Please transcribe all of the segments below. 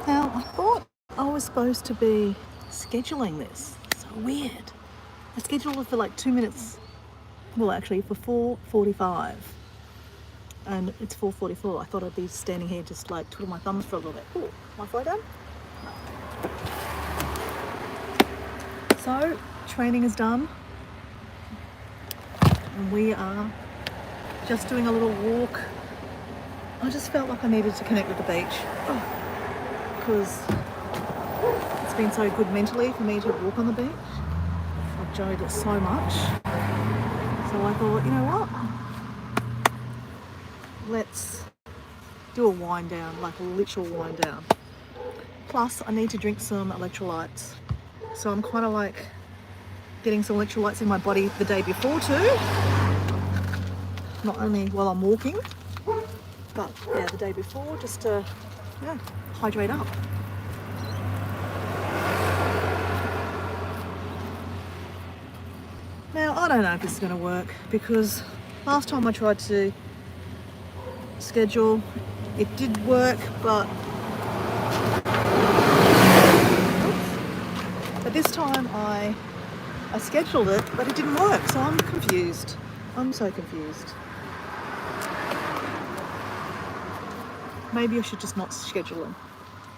Now, I thought I was supposed to be scheduling this. So weird. I scheduled it for like 2 minutes. Well, actually, for 4:45, and it's 4:44. I thought I'd be standing here just like twiddling my thumbs for a little bit. Oh, my fly done? So, training is done, and we are just doing a little walk. I just felt like I needed to connect with the beach because it's been so good mentally for me to walk on the beach. I've enjoyed it so much. So I thought, you know what? Let's do a wind down, like a literal wind down. Plus, I need to drink some electrolytes. So I'm kind of like getting some electrolytes in my body the day before too. Not only while I'm walking, but yeah, the day before, just to hydrate up. Now, I don't know if this is going to work because last time I tried to schedule, it did work, but this time I scheduled it, but it didn't work, so I'm confused. I'm so confused. Maybe I should just not schedule them.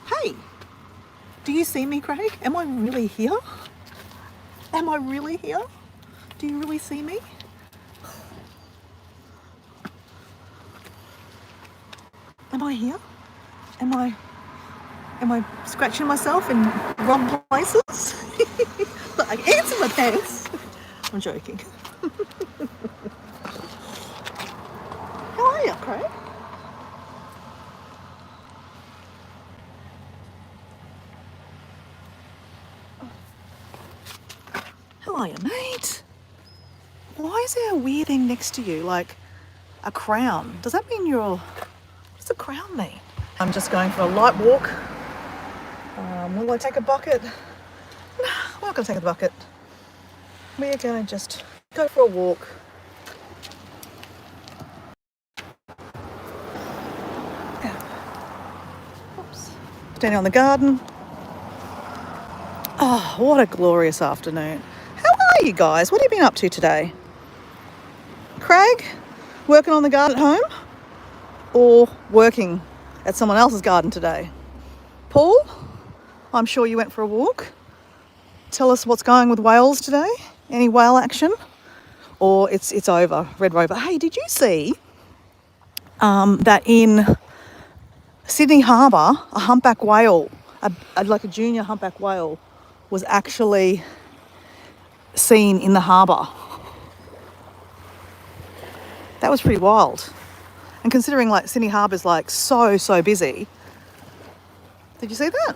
Hey, do you see me, Craig? Am I really here? Am I really here? Do you really see me? Am I here? Am I scratching myself in wrong places? Like ants in my pants. I'm joking. How are you, Craig? How are you, mate? Why is there a weird thing next to you, like a crown? Does that mean what does a crown mean? I'm just going for a light walk. Will I take a bucket? No, we're not going to take a bucket. We're going to just go for a walk. Oops. Standing on the garden. Oh, what a glorious afternoon. How are you guys? What have you been up to today? Craig, working on the garden at home or working at someone else's garden today? Paul, I'm sure you went for a walk. Tell us what's going with whales today. Any whale action? Or it's over, Red Rover. Hey, did you see that in Sydney Harbour, a humpback whale, like a junior humpback whale, was actually seen in the harbour? That was pretty wild. And considering like Sydney Harbour's like so busy. Did you see that?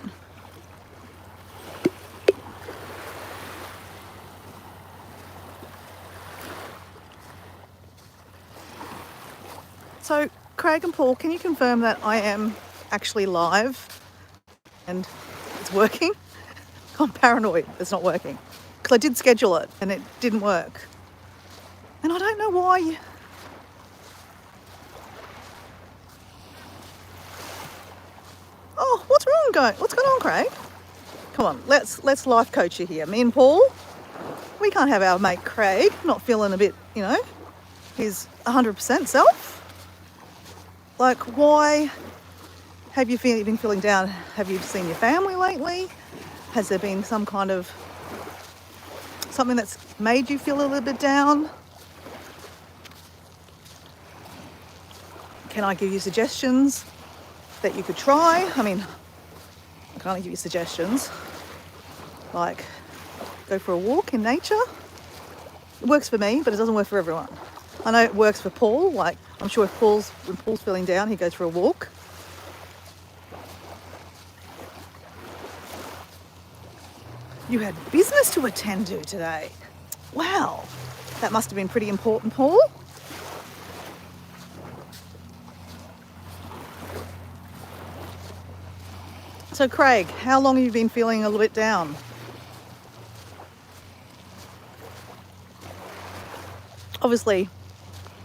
So, Craig and Paul, can you confirm that I am actually live and it's working? I'm paranoid it's not working. Because I did schedule it and it didn't work. And I don't know why. Oh, what's wrong? What's going on, Craig? Come on, let's life coach you here. Me and Paul, we can't have our mate Craig not feeling a bit, his 100% self. Like, why have you been feeling down? Have you seen your family lately? Has there been some kind of something that's made you feel a little bit down? Can I give you suggestions that you could try? I mean, I can't give you suggestions. Like, go for a walk in nature. It works for me, but it doesn't work for everyone. I know it works for Paul. Like, I'm sure when Paul's feeling down, he goes for a walk. You had business to attend to today. Wow, that must have been pretty important, Paul. So, Craig, how long have you been feeling a little bit down? Obviously,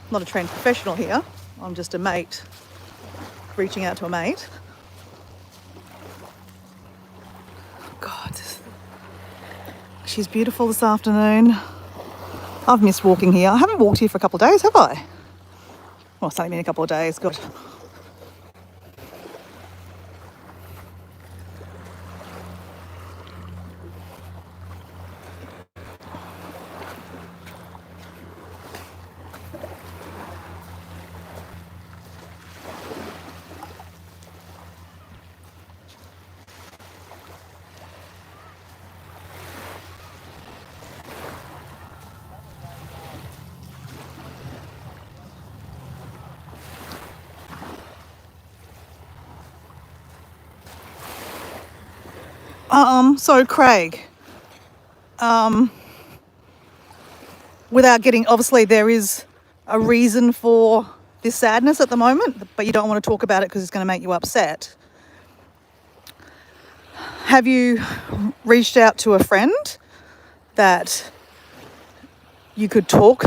I'm not a trained professional here. I'm just a mate reaching out to a mate. God, she's beautiful this afternoon. I've missed walking here. I haven't walked here for a couple of days, have I? Well, it's only been a couple of days. God. So Craig, without getting, obviously there is a reason for this sadness at the moment, but you don't want to talk about it because it's going to make you upset. Have you reached out to a friend that you could talk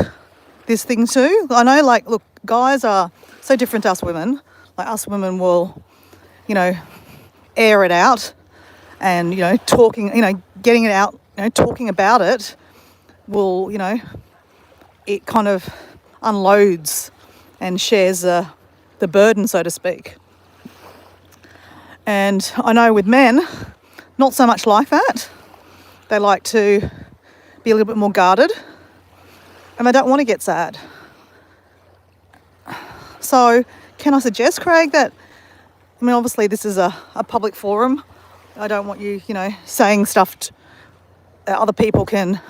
this thing to? I know, like, look, guys are so different to us women. Like, us women will, air it out and, talking, getting it out, talking about it will, it kind of unloads and shares the burden, so to speak. And I know with men, not so much like that. They like to be a little bit more guarded and they don't want to get sad. So can I suggest, Craig, that, obviously this is a public forum. I don't want you, saying stuff that other people can,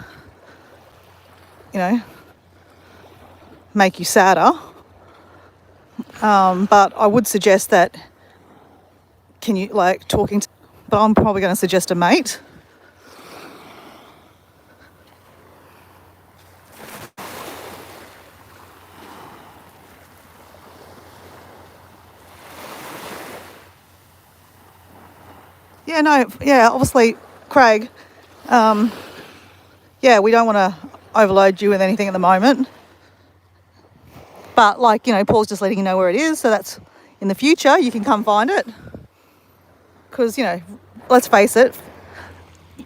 make you sadder. But I would suggest that, can you, talking to, but I'm probably going to suggest a mate. Obviously, Craig, we don't want to overload you with anything at the moment. But, Paul's just letting you know where it is, so that's in the future, you can come find it. Because, let's face it,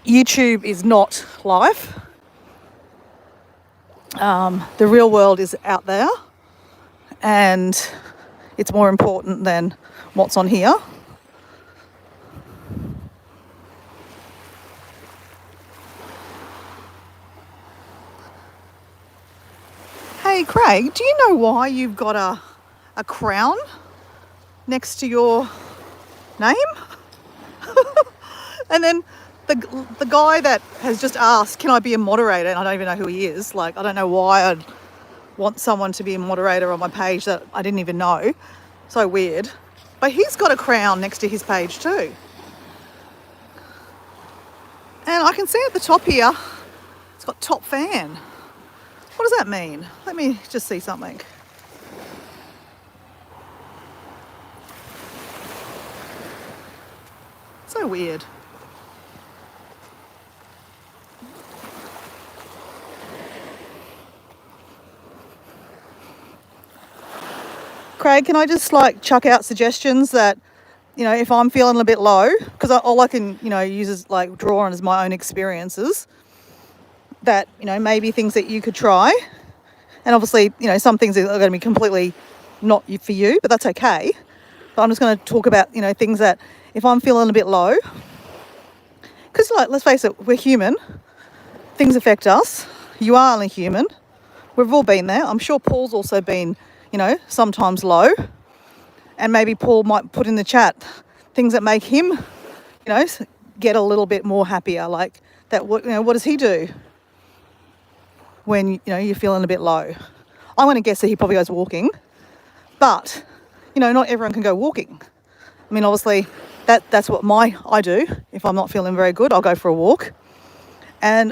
YouTube is not life. The real world is out there, and it's more important than what's on here. Hey Craig, do you know why you've got a crown next to your name? And then the guy that has just asked, can I be a moderator? And I don't even know who he is. I don't know why I'd want someone to be a moderator on my page that I didn't even know. So weird. But he's got a crown next to his page too. And I can see at the top here, it's got top fan. What does that mean? Let me just see something. So weird. Craig, can I just chuck out suggestions that, if I'm feeling a bit low, because all I can, use is draw on as my own experiences, that, maybe things that you could try. And obviously, some things are going to be completely not for you, but that's okay. But I'm just going to talk about, things that if I'm feeling a bit low, because let's face it, we're human. Things affect us. You are only human. We've all been there. I'm sure Paul's also been, sometimes low. And maybe Paul might put in the chat things that make him, get a little bit more happier. Like that, what does he do when, you're feeling a bit low? I'm going to guess that he probably goes walking. But, not everyone can go walking. Obviously, that's what I do. If I'm not feeling very good, I'll go for a walk. And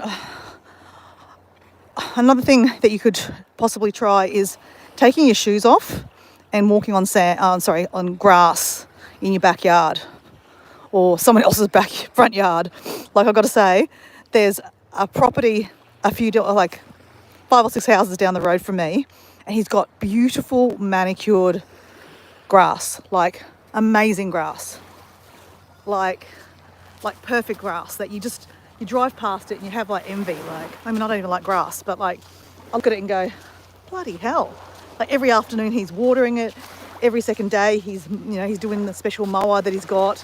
another thing that you could possibly try is taking your shoes off and walking on on grass in your backyard or someone else's front yard. I've got to say, there's a property a few 5 or 6 houses down the road from me, and he's got beautiful manicured grass, amazing grass. like perfect grass that you drive past it and you have like envy. Like, I mean, I don't even like grass, but like I look at it and go, bloody hell. Like every afternoon he's watering it. Every second day he's doing the special mower that he's got.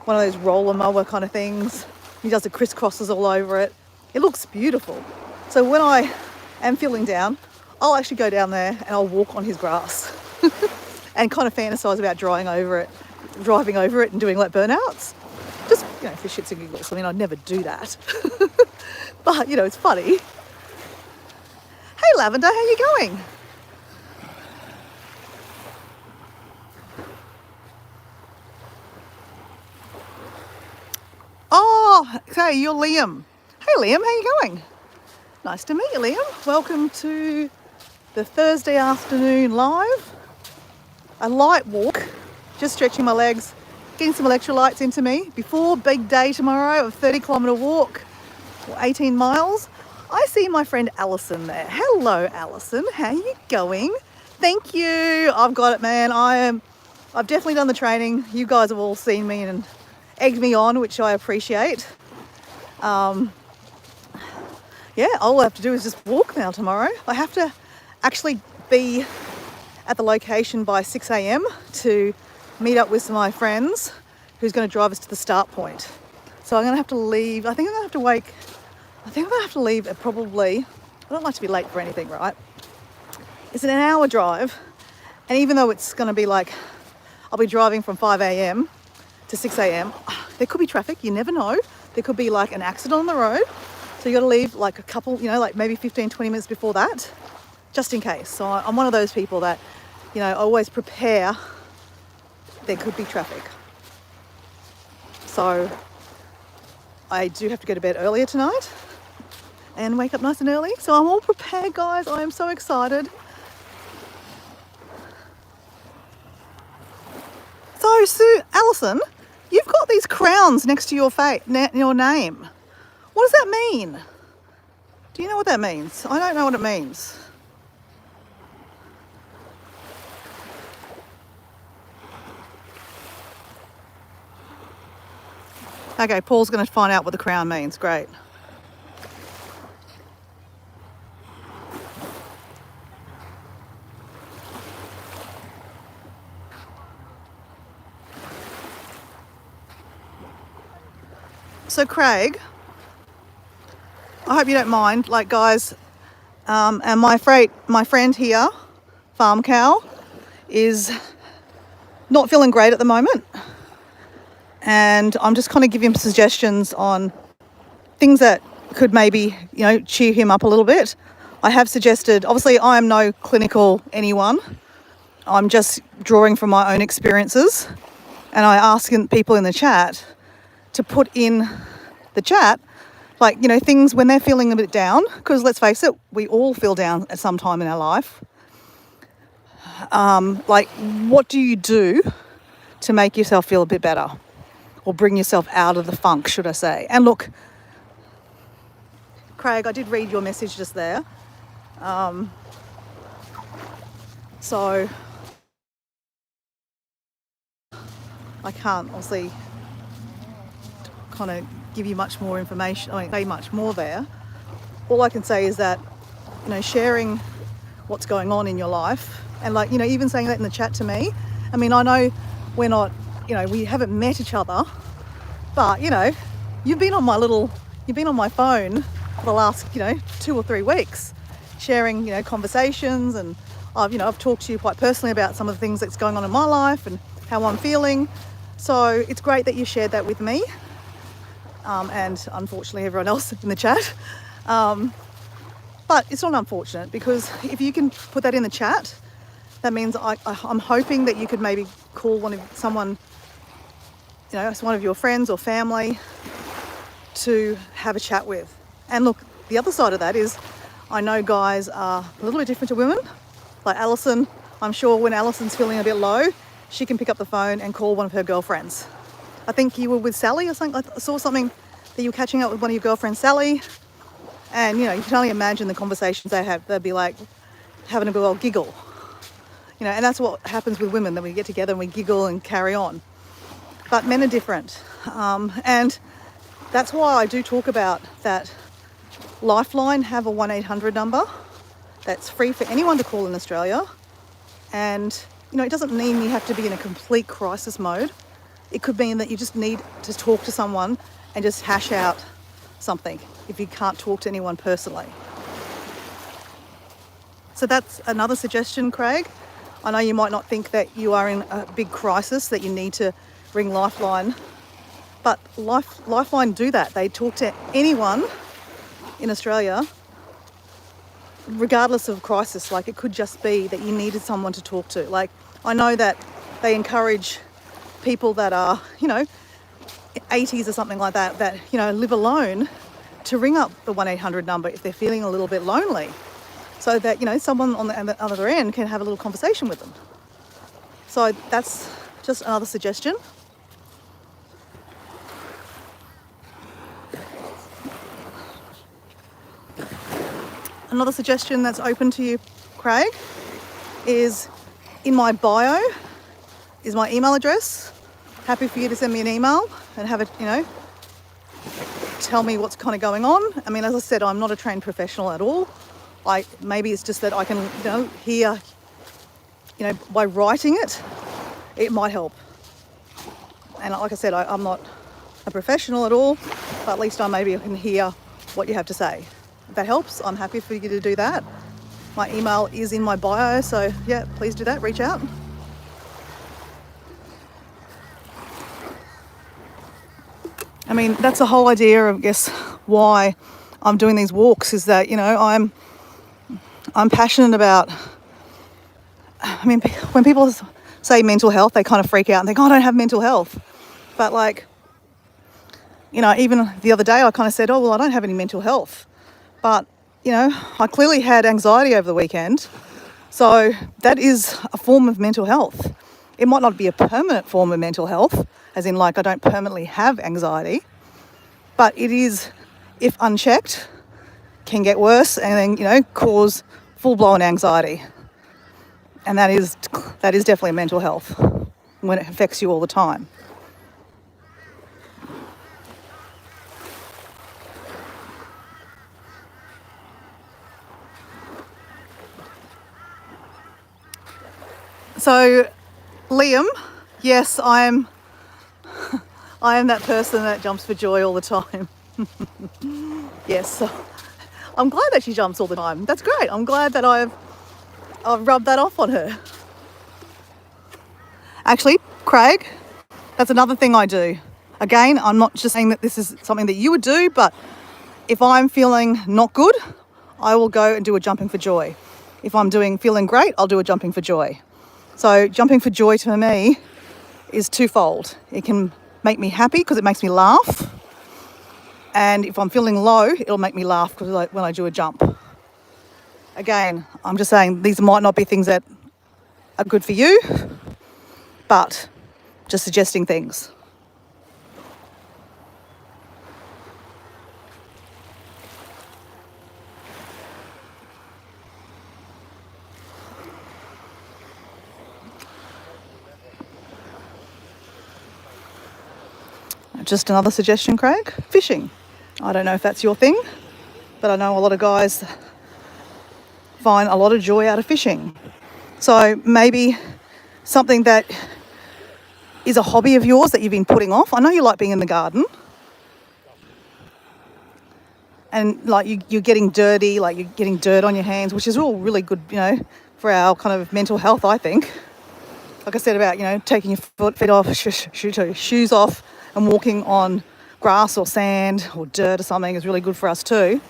One of those roller mower kind of things. He does the crisscrosses all over it. It looks beautiful. So when I am feeling down, I'll actually go down there and I'll walk on his grass and kind of fantasize about driving over it and doing like burnouts. Just, for shits and giggles. I mean, I'd never do that. But, it's funny. Hey, Lavender, how you going? Oh, okay, you're Liam. Hey, Liam, how you going? Nice to meet you, Liam. Welcome to the Thursday afternoon live. A light walk, just stretching my legs, getting some electrolytes into me before big day tomorrow of 30-kilometre walk, or 18 miles. I see my friend Alison there. Hello, Alison. How you going? Thank you. I've got it, man. I've definitely done the training. You guys have all seen me and egged me on, which I appreciate. Yeah, all I have to do is just walk now tomorrow. I have to actually be at the location by 6 a.m. to meet up with some of my friends who's going to drive us to the start point. So I'm going to have to leave. I think I'm going to have to leave at probably, I don't like to be late for anything, right? It's an hour drive. And even though it's going to be like, I'll be driving from 5 a.m. to 6 a.m. There could be traffic, you never know. There could be like an accident on the road. So you got to leave like a couple, like maybe 15, 20 minutes before that, just in case. So I'm one of those people that, always prepare. There could be traffic. So I do have to go to bed earlier tonight and wake up nice and early. So I'm all prepared, guys. I am so excited. So, Alison, you've got these crowns next to your your name. What does that mean? Do you know what that means? I don't know what it means. Okay, Paul's going to find out what the crown means. Great. So Craig, I hope you don't mind, like guys, and my friend here, Farm Cow, is not feeling great at the moment. And I'm just kind of giving him suggestions on things that could maybe, cheer him up a little bit. I have suggested, obviously I am no clinical anyone. I'm just drawing from my own experiences. And I ask people in the chat to put in the chat, like, things when they're feeling a bit down, because let's face it, we all feel down at some time in our life. Like, what do you do to make yourself feel a bit better? Or bring yourself out of the funk, should I say. And look, Craig, I did read your message just there. So I can't obviously kind of give you much more information, say much more there. All I can say is that, sharing what's going on in your life and like, even saying that in the chat to me. I mean, I know we're not, we haven't met each other, but, you've been on my phone for the last, 2 or 3 weeks, sharing, conversations, and I've talked to you quite personally about some of the things that's going on in my life and how I'm feeling. So it's great that you shared that with me, and unfortunately everyone else in the chat. But it's not unfortunate, because if you can put that in the chat, that means I'm hoping that you could maybe call one of your friends or family to have a chat with. And look, the other side of that is, I know guys are a little bit different to women. Like Alison, I'm sure when Alison's feeling a bit low, she can pick up the phone and call one of her girlfriends. I think you were with Sally or something. I saw something that you were catching up with one of your girlfriends, Sally. And, you can only imagine the conversations they have. They'd be like having a good old giggle. And that's what happens with women, that we get together and we giggle and carry on. But men are different. And that's why I do talk about that Lifeline have a 1-800 number that's free for anyone to call in Australia. And, it doesn't mean you have to be in a complete crisis mode. It could mean that you just need to talk to someone and just hash out something if you can't talk to anyone personally. So that's another suggestion, Craig. I know you might not think that you are in a big crisis, that you need to ring Lifeline, but Lifeline do that. They talk to anyone in Australia, regardless of crisis. Like, it could just be that you needed someone to talk to. Like, I know that they encourage people that are, 80s or something like that, live alone, to ring up the 1-800 number if they're feeling a little bit lonely, so that, someone on the other end can have a little conversation with them. So that's just another suggestion. Another suggestion that's open to you, Craig, is in my bio is my email address. Happy for you to send me an email and have it, tell me what's kind of going on. I mean, as I said, I'm not a trained professional at all. Maybe it's just that I can, hear, by writing it, it might help. And like I said, I'm not a professional at all, but at least maybe I can hear what you have to say. If that helps, I'm happy for you to do that. My email is in my bio, so yeah, please do that, reach out. I mean, that's the whole idea of, I guess, why I'm doing these walks, is that, I'm passionate about, when people say mental health, they kind of freak out and think, oh, I don't have mental health. But even the other day I kind of said, oh, well, I don't have any mental health. But, I clearly had anxiety over the weekend. So that is a form of mental health. It might not be a permanent form of mental health, as in I don't permanently have anxiety. But it is, if unchecked, can get worse and then, cause full-blown anxiety. And that is definitely mental health when it affects you all the time. So, Liam, yes, I am that person that jumps for joy all the time. Yes, I'm glad that she jumps all the time. That's great. I'm glad that I've rubbed that off on her. Actually, Craig, that's another thing I do. Again, I'm not just saying that this is something that you would do, but if I'm feeling not good, I will go and do a jumping for joy. If I'm feeling great, I'll do a jumping for joy. So jumping for joy to me is twofold. It can make me happy because it makes me laugh. And if I'm feeling low, it'll make me laugh because when I do a jump. Again, I'm just saying these might not be things that are good for you, but just suggesting things. Just another suggestion, Craig, fishing. I don't know if that's your thing, but I know a lot of guys find a lot of joy out of fishing. So maybe something that is a hobby of yours that you've been putting off. I know you like being in the garden. And you're getting dirty, you're getting dirt on your hands, which is all really good, for our kind of mental health, I think. Like I said about, taking your feet off, shoes off, and walking on grass or sand or dirt or something is really good for us too.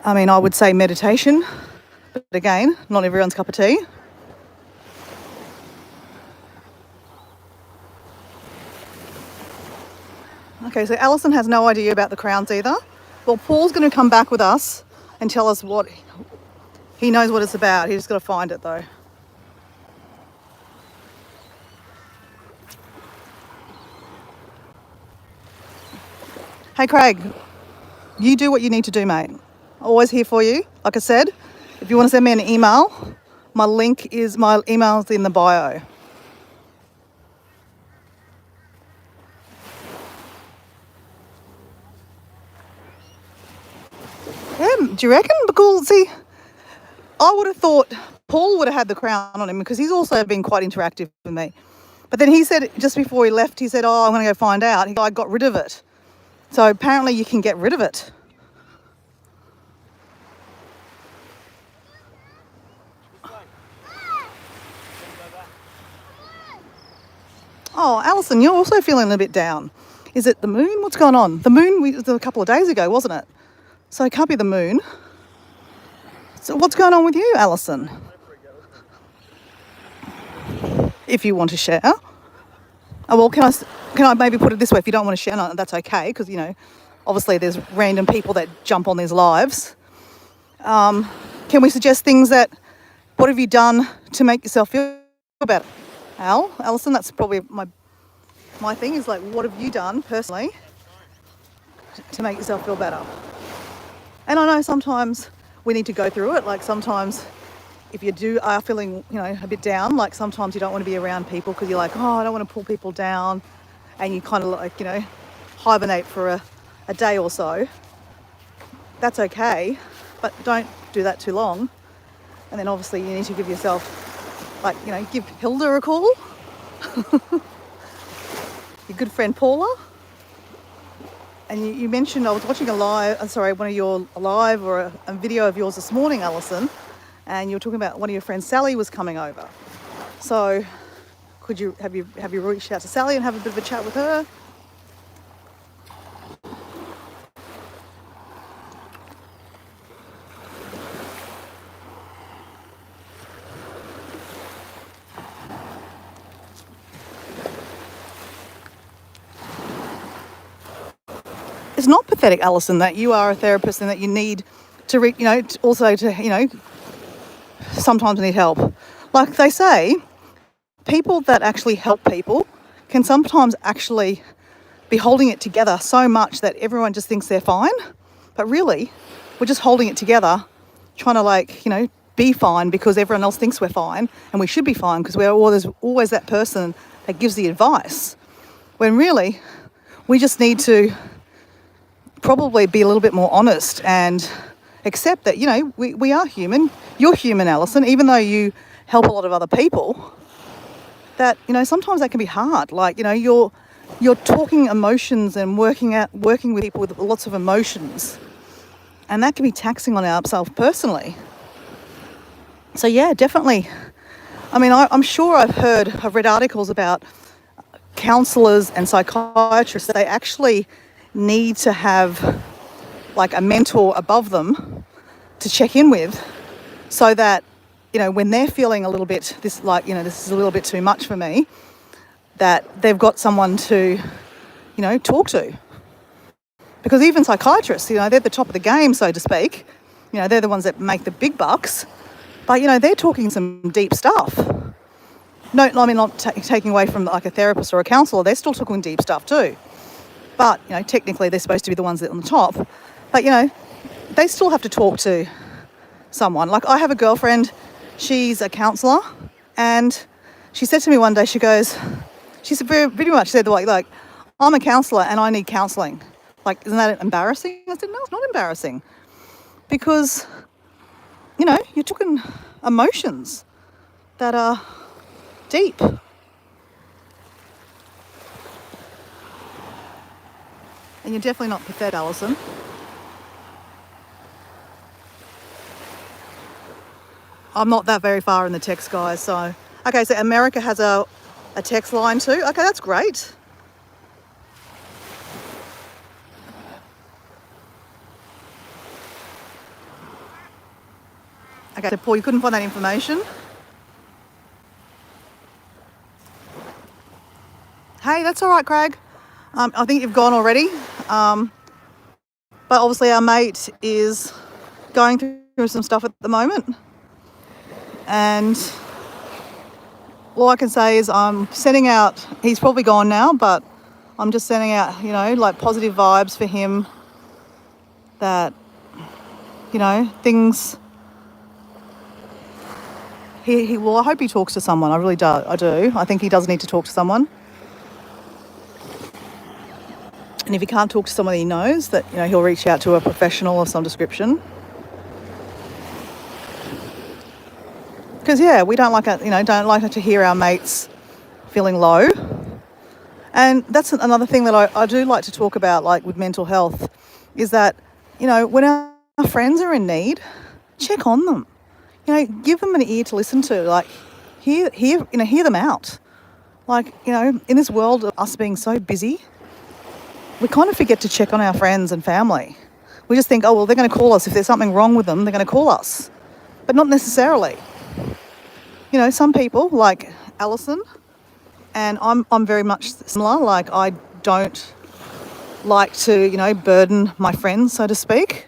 I mean, I would say meditation, but again, not everyone's cup of tea. Okay, so Alison has no idea about the crowns either. Well, Paul's going to come back with us and tell us what he knows what it's about. He's just got to find it though. Hey Craig, you do what you need to do, mate. Always here for you. Like I said, if you want to send me an email, my email's in the bio. Do you reckon? Because, see, I would have thought Paul would have had the crown on him because he's also been quite interactive with me. But then he said, just before he left, he said, oh, I'm going to go find out. I got rid of it. So apparently you can get rid of it. Oh, Alison, you're also feeling a little bit down. Is it the moon? What's going on? The moon was a couple of days ago, wasn't it? So it can't be the moon. So what's going on with you, Alison? If you want to share. Oh, well, can I maybe put it this way? If you don't want to share, no, that's okay, because, you know, obviously there's random people that jump on these lives. Can we suggest things that, what have you done to make yourself feel better? Alison, that's probably my thing is like, what have you done personally to make yourself feel better? And I know sometimes we need to go through it. Like sometimes if you are feeling, you know, a bit down, like sometimes you don't want to be around people because you're like, oh, I don't want to pull people down. And you kind of like, you know, hibernate for a day or so. That's okay, but don't do that too long. And then obviously you need to give yourself, like, you know, give Hilda a call. Your good friend Paula. And you mentioned, I was watching one of your live or a video of yours this morning, Alison, and you were talking about one of your friends, Sally, was coming over. So have you reached out to Sally and have a bit of a chat with her? It's not pathetic, Alison, that you are a therapist and that you need to, sometimes need help. Like they say, people that actually help people can sometimes actually be holding it together so much that everyone just thinks they're fine. But really, we're just holding it together, trying to be fine because everyone else thinks we're fine and we should be fine because there's always that person that gives the advice. When really, we just need to probably be a little bit more honest and accept that, we are human. You're human, Alison, even though you help a lot of other people, that, sometimes that can be hard. Like, you're talking emotions and working with people with lots of emotions. And that can be taxing on ourselves personally. So yeah, definitely. I mean, I'm sure I've read articles about counsellors and psychiatrists that they actually need to have like a mentor above them to check in with, so that when they're feeling a little bit this is a little bit too much for me, that they've got someone to talk to. Because even psychiatrists, they're the top of the game, so to speak. They're the ones that make the big bucks, but they're talking some deep stuff. No, I mean, not taking away from like a therapist or a counsellor, they're still talking deep stuff too. But, technically they're supposed to be the ones that are on the top. But, they still have to talk to someone. Like I have a girlfriend, she's a counsellor, and she said to me one day, she said pretty much said like, I'm a counsellor and I need counselling. Like, isn't that embarrassing? I said, no, it's not embarrassing. Because, you're talking emotions that are deep. And you're definitely not pathetic, Alison. I'm not that very far in the text, guys. So, okay, so America has a text line too. Okay, that's great. Okay, so Paul, you couldn't find that information? Hey, that's all right, Craig. I think you've gone already. But obviously our mate is going through some stuff at the moment. And all I can say is I'm sending out, he's probably gone now, but I'm just sending out, like positive vibes for him that, things, well, I hope he talks to someone. I really do. I think he does need to talk to someone. And if he can't talk to someone he knows, that, he'll reach out to a professional of some description. Because yeah, we don't like don't like to hear our mates feeling low. And that's another thing that I do like to talk about, like with mental health, is that, when our friends are in need, check on them. Give them an ear to listen to, like hear them out. Like, in this world of us being so busy, we kind of forget to check on our friends and family. We just think, oh, well, they're going to call us. If there's something wrong with them, they're going to call us. But not necessarily. Some people, like Alison, and I'm very much similar. Like, I don't like to, burden my friends, so to speak.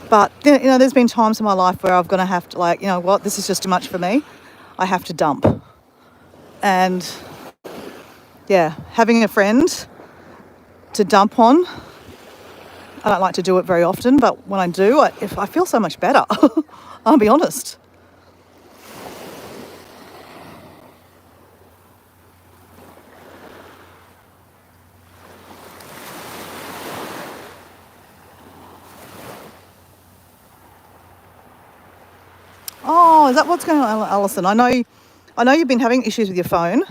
But, there's been times in my life where I'm going to have to, like, this is just too much for me. I have to dump. And, yeah, having a friend to dump on, I don't like to do it very often, but when I do, I feel so much better. I'll be honest. Oh, is that what's going on, Alison? I know you've been having issues with your phone.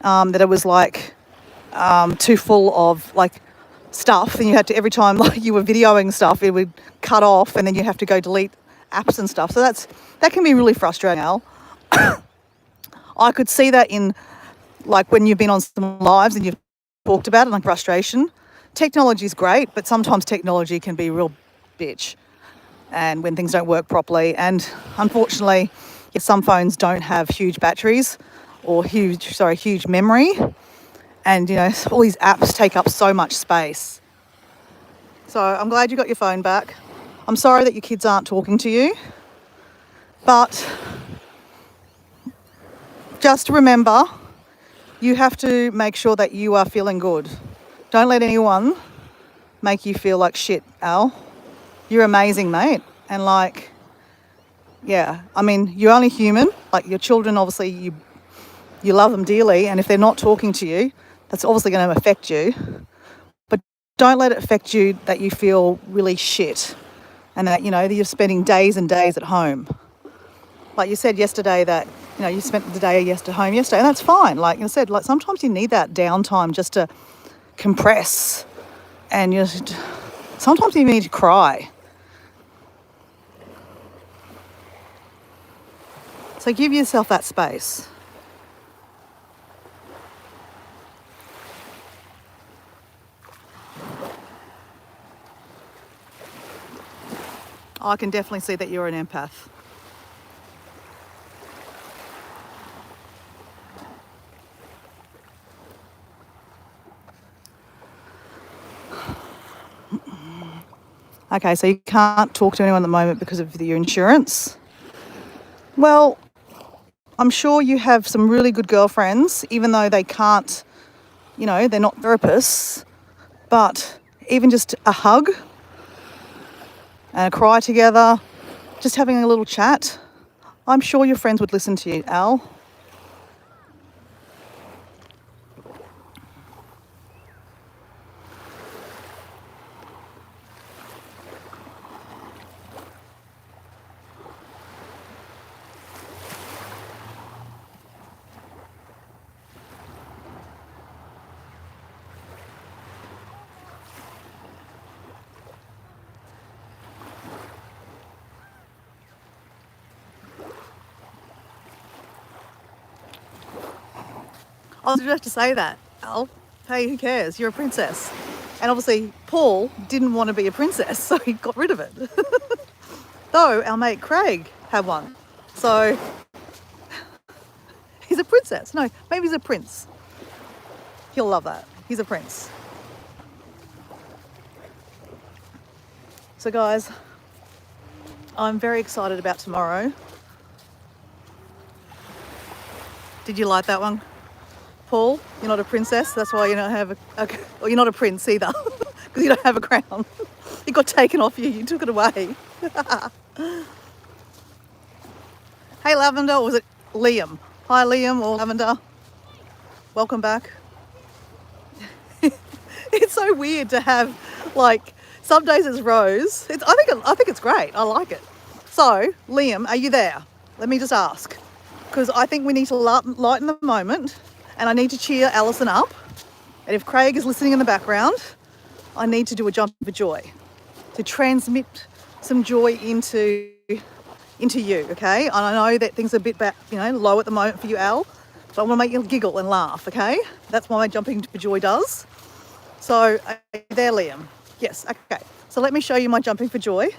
That it was like too full of like stuff, and you had to, every time like you were videoing stuff, it would cut off, and then you have to go delete apps and stuff. So that can be really frustrating, Al. I could see that in like when you've been on some lives and you've talked about it, like frustration. Technology is great, but sometimes technology can be a real bitch. And when things don't work properly, and unfortunately, some phones don't have huge batteries or huge memory, and all these apps take up so much space. So I'm glad you got your phone back. I'm sorry that your kids aren't talking to you, but just remember, you have to make sure that you are feeling good. Don't let anyone make you feel like shit, Al. You're amazing, mate. And like, yeah, I mean, you're only human. Like your children, obviously, you love them dearly. And if they're not talking to you, that's obviously going to affect you. But don't let it affect you that you feel really shit and that, that you're spending days and days at home. Like you said yesterday that, you spent the day home yesterday, and that's fine. Like I said, like sometimes you need that downtime just to compress, and sometimes you need to cry. So give yourself that space. I can definitely see that you're an empath. Okay, so you can't talk to anyone at the moment because of your insurance. Well, I'm sure you have some really good girlfriends, even though they can't, they're not therapists, but even just a hug and a cry together, just having a little chat, I'm sure your friends would listen to you, Al. I was about to say that, Al. Hey, who cares? You're a princess. And obviously, Paul didn't want to be a princess, so he got rid of it. Though our mate Craig had one. So he's a princess. No, maybe he's a prince. He'll love that. He's a prince. So guys, I'm very excited about tomorrow. Did you like that one? Paul, you're not a princess, that's why you don't have or you're not a prince either, because you don't have a crown. It got taken off you, you took it away. Hey Lavender, or was it Liam? Hi Liam or Lavender. Welcome back. It's so weird to have, like, some days it's Rose. I think it's great, I like it. So, Liam, are you there? Let me just ask, because I think we need to lighten the moment, and I need to cheer Alison up. And if Craig is listening in the background, I need to do a jump for joy to transmit some joy into you, okay? And I know that things are a bit low at the moment for you, Al, so I want to make you giggle and laugh, okay? That's what my jumping for joy does. So there, Liam. Yes, okay. So let me show you my jumping for joy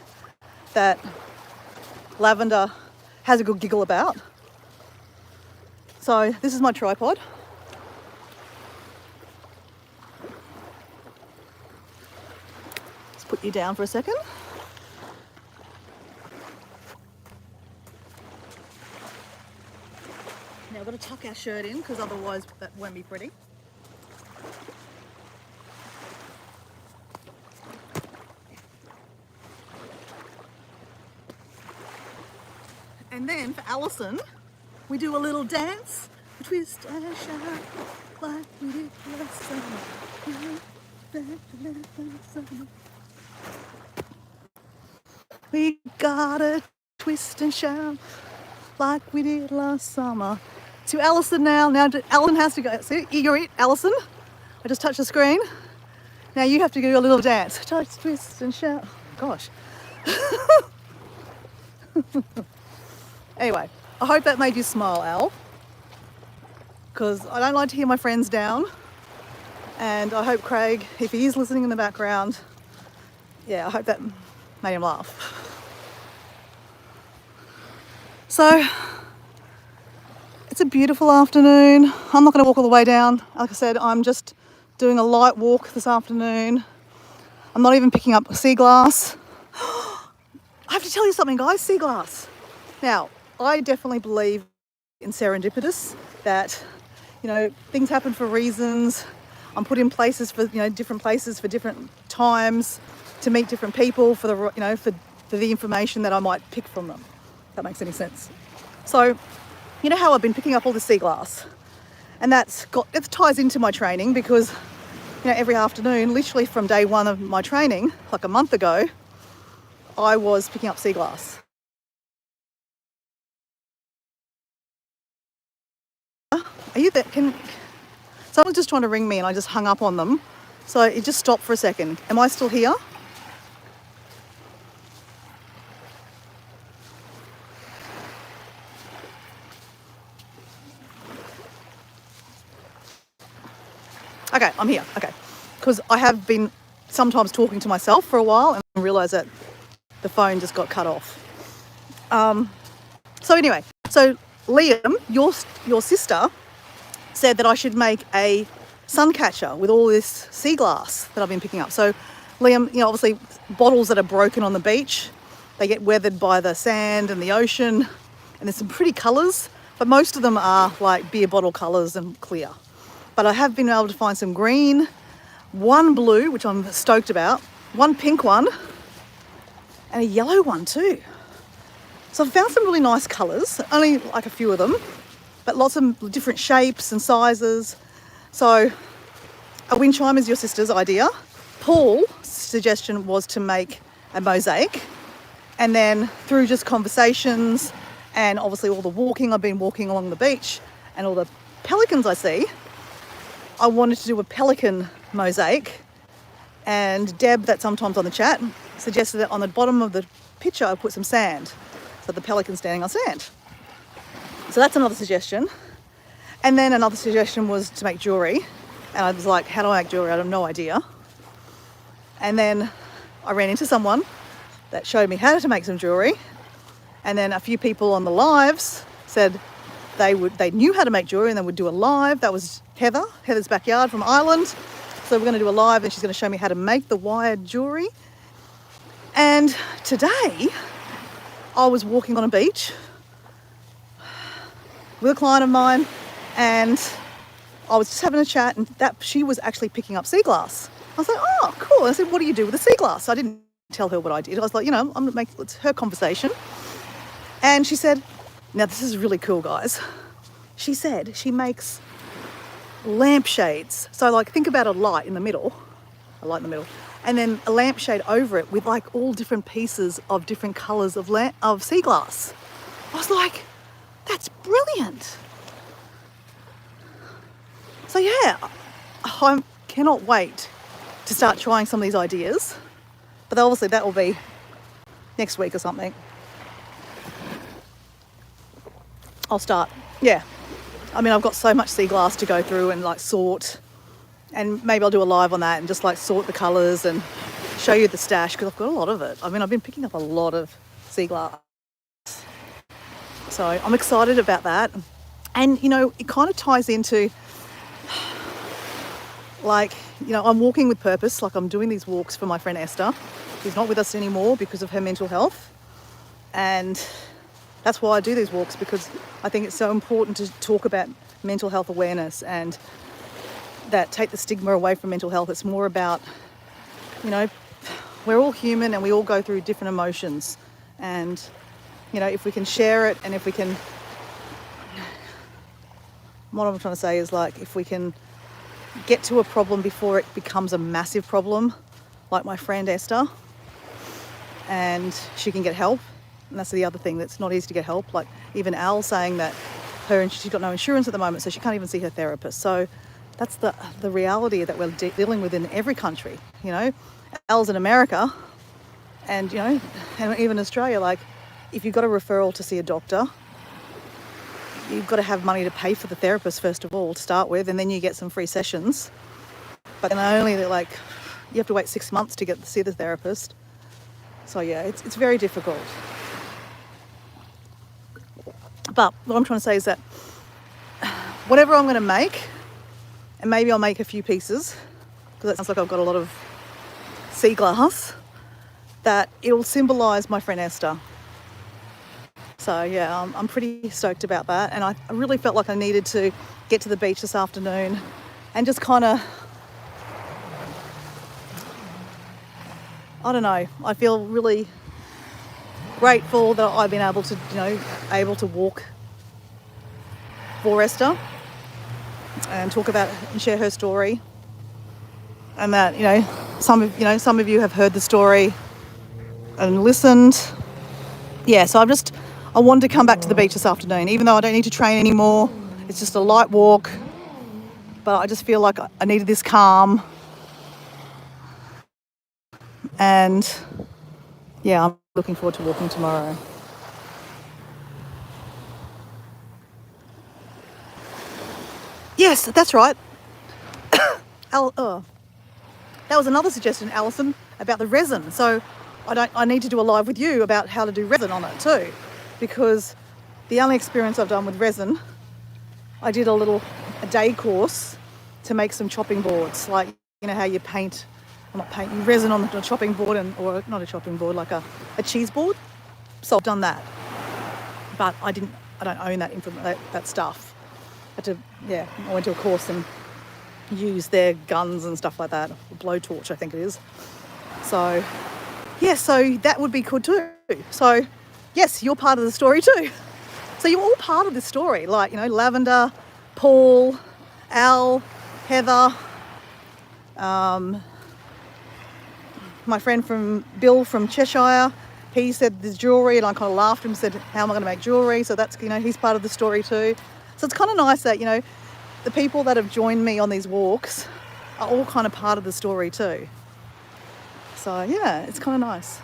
that Lavender has a good giggle about. So this is my tripod. Let's put you down for a second. Now I've got to tuck our shirt in because otherwise that won't be pretty. And then for Alison, we do a little dance, a twist and a shout, like we did last summer. We gotta twist and shout, like we did last summer. To Alison now. Now Alison has to go. See, you're it, Alison. I just touched the screen. Now you have to do a little dance. Touch, twist and shout. Gosh. Anyway, I hope that made you smile, Al, because I don't like to hear my friends down, and I hope Craig, if he is listening in the background, yeah, I hope that made him laugh. So, it's a beautiful afternoon. I'm not going to walk all the way down. Like I said, I'm just doing a light walk this afternoon. I'm not even picking up sea glass. I have to tell you something, guys, sea glass. Now, I definitely believe in serendipitous, that, things happen for reasons. I'm put in places for, different places for different times to meet different people for the, for the information that I might pick from them. If that makes any sense. So, you know how I've been picking up all the sea glass, and it ties into my training because, every afternoon, literally from day one of my training, like a month ago, I was picking up sea glass. Are you there? Someone's just trying to ring me and I just hung up on them. So it just stopped for a second. Am I still here? Okay, I'm here. Okay. Because I have been sometimes talking to myself for a while and I realised that the phone just got cut off. So anyway, Liam, your sister, said that I should make a sun catcher with all this sea glass that I've been picking up. So Liam, obviously bottles that are broken on the beach, they get weathered by the sand and the ocean, and there's some pretty colours, but most of them are like beer bottle colours and clear. But I have been able to find some green, one blue, which I'm stoked about, one pink one, and a yellow one too. So I've found some really nice colours, only like a few of them, but lots of different shapes and sizes. So a wind chime is your sister's idea. Paul's suggestion was to make a mosaic, and then through just conversations and obviously all the walking, I've been walking along the beach, and all the pelicans I see, I wanted to do a pelican mosaic. And Deb, that's sometimes on the chat, suggested that on the bottom of the picture I put some sand, so the pelican's standing on sand. So that's another suggestion. And then another suggestion was to make jewellery. And I was like, how do I make jewellery? I have no idea. And then I ran into someone that showed me how to make some jewellery. And then a few people on the lives said they knew how to make jewellery and they would do a live. That was Heather's backyard from Ireland. So we're going to do a live and she's going to show me how to make the wired jewellery. And today I was walking on a beach with a client of mine, and I was just having a chat, and she was actually picking up sea glass. I was like, oh, cool. I said, what do you do with the sea glass? I didn't tell her what I did. I was like, I'm going to make it's her conversation. And she said, now this is really cool, guys. She said she makes lampshades. So like, think about a light in the middle, and then a lampshade over it with like all different pieces of different colours of sea glass. I was like, That's brilliant. So yeah, I cannot wait to start trying some of these ideas. But obviously that will be next week or something. I'll start, yeah. I mean, I've got so much sea glass to go through and like sort, and maybe I'll do a live on that and just like sort the colours and show you the stash, because I've got a lot of it. I mean, I've been picking up a lot of sea glass. So I'm excited about that. And, you know, it kind of ties into, like, you know, I'm walking with purpose. Like, I'm doing these walks for my friend Esther, who's not with us anymore because of her mental health. And that's why I do these walks, because I think it's so important to talk about mental health awareness and that take the stigma away from mental health. It's more about, you know, we're all human and we all go through different emotions. And, you know, if we can share it, and if we can, what I'm trying to say is, like, if we can get to a problem before it becomes a massive problem, like my friend Esther, and she can get help. And that's the other thing, that's not easy to get help. Like even Al saying that she's got no insurance at the moment, so she can't even see her therapist. So that's the reality that we're dealing with in every country. You know, Al's in America, and, you know, and even Australia, like, if you've got a referral to see a doctor, you've got to have money to pay for the therapist first of all to start with, and then you get some free sessions. But then only, like, you have to wait 6 months to get to see the therapist. So yeah, it's very difficult. But what I'm trying to say is that whatever I'm going to make, and maybe I'll make a few pieces, because it sounds like I've got a lot of sea glass, that it'll symbolise my friend Esther. So yeah, I'm pretty stoked about that. And I really felt like I needed to get to the beach this afternoon and just kind of, I don't know, I feel really grateful that I've been able to, you know, able to walk for Esther and talk about and share her story. And that, you know, some of you have heard the story and listened. Yeah, so I wanted to come back to the beach this afternoon, even though I don't need to train anymore. It's just a light walk, but I just feel like I needed this calm. And yeah, I'm looking forward to walking tomorrow. Yes, that's right. That was another suggestion, Alison, about the resin. So I need to do a live with you about how to do resin on it too, because the only experience I've done with resin, I did a day course to make some chopping boards, like, you know how you you resin on the chopping board, or not a chopping board, like a cheese board. So I've done that, but I don't own that stuff. I went to a course and used their guns and stuff like that, a blowtorch I think it is. So yeah, so that would be good too. So yes, you're part of the story too. So you're all part of this story, like, you know, Lavender, Paul, Al, Heather, my friend Bill from Cheshire, he said there's jewellery, and I kind of laughed and said, how am I going to make jewellery? So that's, you know, he's part of the story too. So it's kind of nice that, you know, the people that have joined me on these walks are all kind of part of the story too. So yeah, it's kind of nice.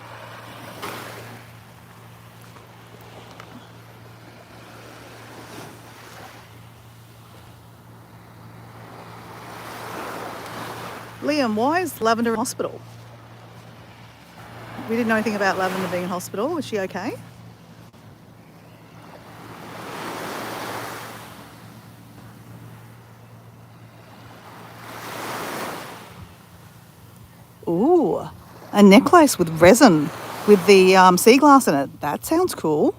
Liam, why is Lavender in hospital? We didn't know anything about Lavender being in hospital. Is she okay? Ooh, a necklace with resin with the sea glass in it. That sounds cool.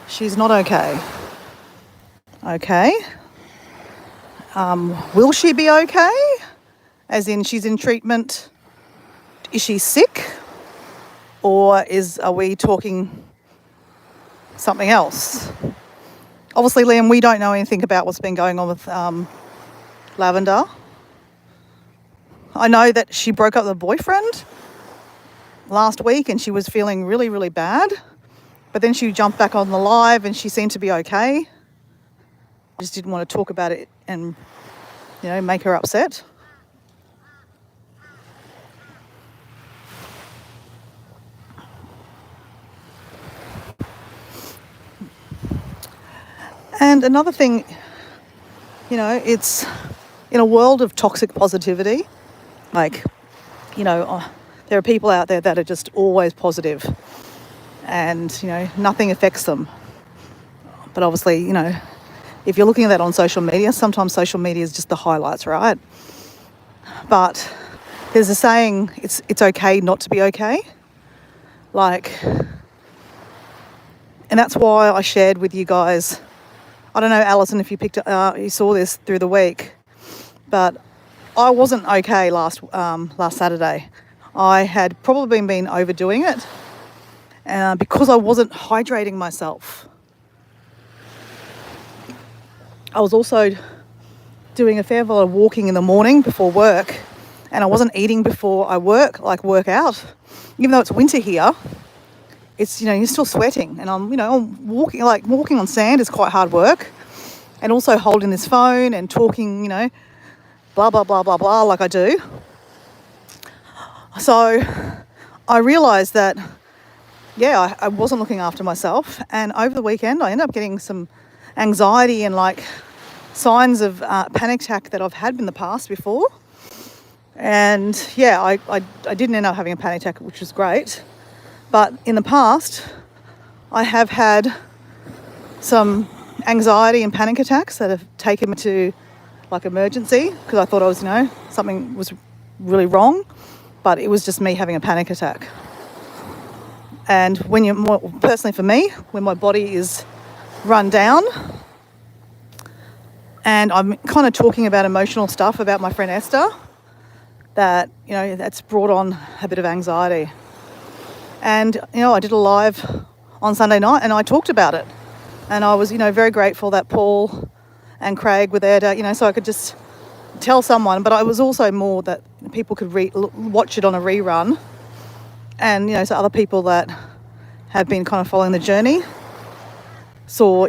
She's not okay. Okay. Will she be okay? As in, she's in treatment. Is she sick? Or are we talking something else? Obviously, Liam, we don't know anything about what's been going on with Lavender. I know that she broke up with her boyfriend last week and she was feeling really, really bad. But then she jumped back on the live and she seemed to be okay. Just didn't want to talk about it and, make her upset. And another thing, it's in a world of toxic positivity, there are people out there that are just always positive and, nothing affects them. But obviously, if you're looking at that on social media, sometimes social media is just the highlights, right? But there's a saying, it's okay not to be okay. And that's why I shared with you guys. I don't know, Alison, if you saw this through the week, but I wasn't okay last Saturday. I had probably been overdoing it because I wasn't hydrating myself. I was also doing a fair bit of walking in the morning before work, and I wasn't eating before I work out. Even though it's winter here, it's, you're still sweating, and I'm walking on sand is quite hard work, and also holding this phone and talking, blah, blah, blah, blah, blah, like I do. So I realised that, I wasn't looking after myself, and over the weekend I ended up getting some anxiety and signs of panic attack that I've had in the past before. And I didn't end up having a panic attack, which was great. But in the past, I have had some anxiety and panic attacks that have taken me to emergency because I thought I was, something was really wrong, but it was just me having a panic attack. And personally for me, when my body is run down and I'm kind of talking about emotional stuff about my friend Esther, that, that's brought on a bit of anxiety. And, I did a live on Sunday night and I talked about it. And I was, very grateful that Paul and Craig were there to, so I could just tell someone. But I was also more that people could watch it on a rerun. And, so other people that have been kind of following the journey saw,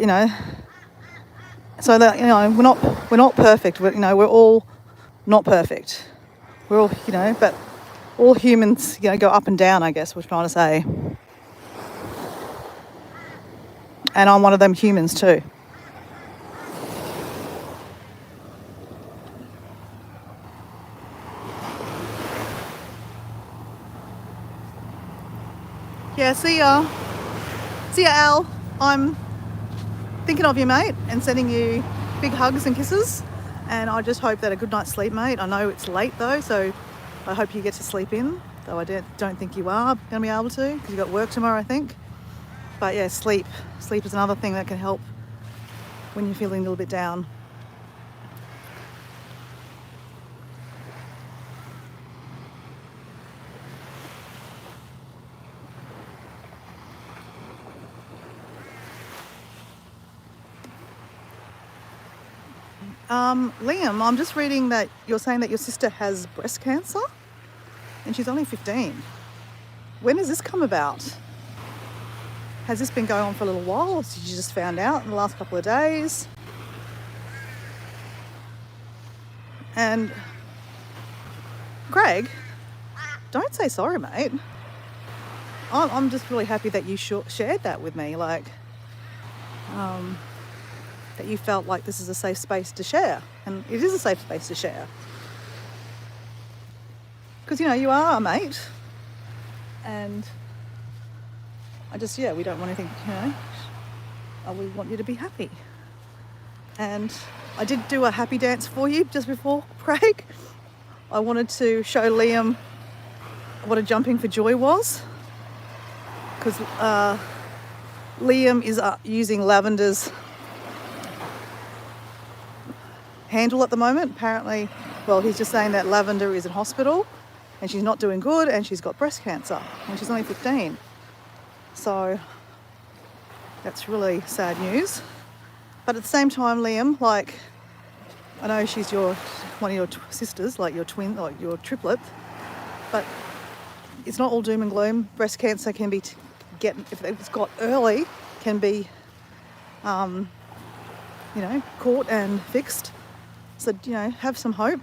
so that, we're not perfect. We're all not perfect. We're all, but all humans, go up and down, I guess, we're trying to say. And I'm one of them humans too. Yeah, see ya. See ya, Al. I'm thinking of you, mate, and sending you big hugs and kisses. And I just hope that a good night's sleep, mate. I know it's late though, so I hope you get to sleep in. Though I don't think you are going to be able to because you've got work tomorrow, I think. But yeah, sleep. Sleep is another thing that can help when you're feeling a little bit down. Liam, I'm just reading that you're saying that your sister has breast cancer and she's only 15. When has this come about? Has this been going on for a little while, or did you just found out in the last couple of days? And Greg, don't say sorry, mate. I'm just really happy that you shared that with me, that you felt like this is a safe space to share. And it is a safe space to share. Because, you are a mate. And I just, we don't want anything, we want you to be happy. And I did do a happy dance for you just before, Craig. I wanted to show Liam what a jumping for joy was. Because Liam is using Lavender's handle at the moment. Apparently, he's just saying that Lavender is in hospital and she's not doing good and she's got breast cancer and she's only 15. So that's really sad news. But at the same time, Liam, I know she's one of your sisters, like your twin, or your triplet, but it's not all doom and gloom. Breast cancer can be if it's got early, can be, caught and fixed. So have some hope.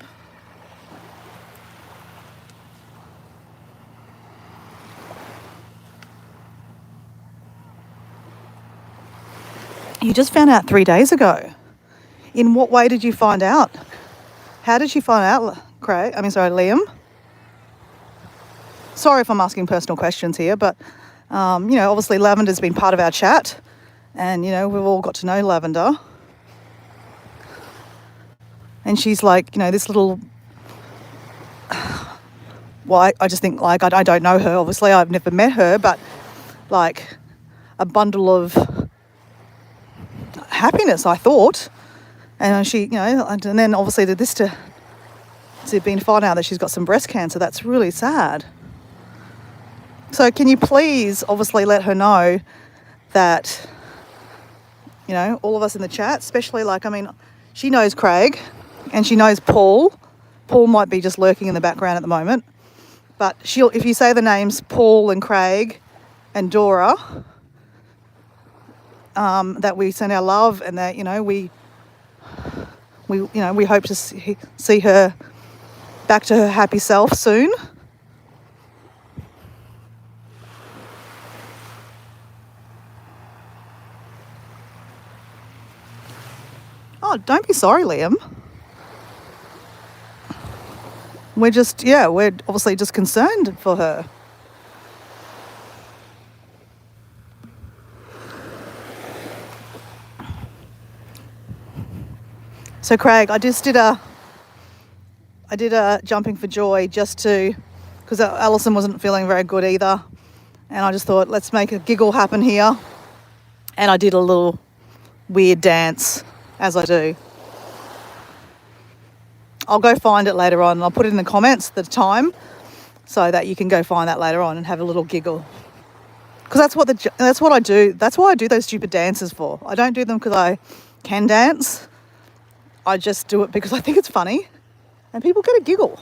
You just found out 3 days ago. In what way did you find out? How did you find out, Liam? Sorry if I'm asking personal questions here, but, obviously Lavender's been part of our chat and, we've all got to know Lavender. And she's like, this little... Well, I just think, like, I don't know her, obviously. I've never met her, but, like, a bundle of happiness, I thought. And she, and then obviously to find out that she's got some breast cancer, that's really sad. So can you please obviously let her know that, all of us in the chat, especially she knows Craig and she knows Paul. Paul might be just lurking in the background at the moment, but if you say the names Paul and Craig and Dora, that we send our love and that, we hope to see her back to her happy self soon. Oh, don't be sorry, Liam. We're obviously just concerned for her. So Craig, I did a jumping for joy because Alison wasn't feeling very good either. And I just thought, let's make a giggle happen here. And I did a little weird dance, as I do. I'll go find it later on. I'll put it in the comments, the time, so that you can go find that later on and have a little giggle. Because that's what I do. That's why I do those stupid dances for. I don't do them because I can dance. I just do it because I think it's funny and people get a giggle.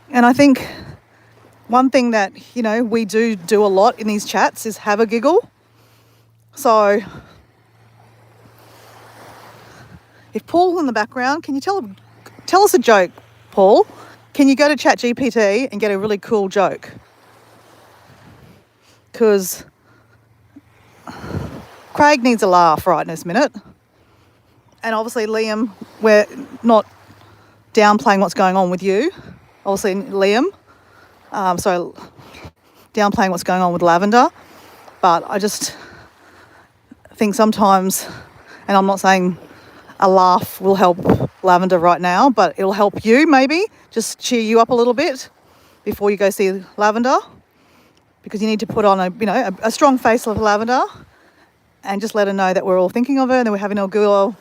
And I think one thing that, we do a lot in these chats is have a giggle. So if Paul's in the background, can you tell us a joke, Paul? Can you go to ChatGPT and get a really cool joke? Because Craig needs a laugh right in this minute. And obviously, Liam, we're not downplaying what's going on with you. Obviously, Liam, downplaying what's going on with Lavender. But I just think sometimes, and I'm not saying a laugh will help Lavender right now, but it'll help you maybe, just cheer you up a little bit before you go see Lavender. Because you need to put on a strong face of Lavender and just let her know that we're all thinking of her and that we're having a giggle.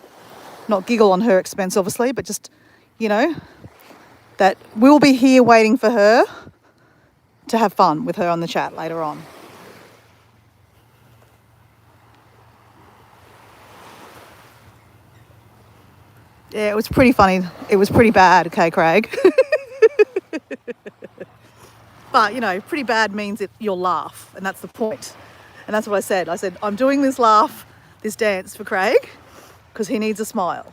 Not giggle on her expense, obviously, but just, that we'll be here waiting for her to have fun with her on the chat later on. Yeah, it was pretty funny. It was pretty bad, okay, Craig? But, pretty bad means you'll laugh, and that's the point. And that's what I said. I said, I'm doing this dance for Craig, because he needs a smile.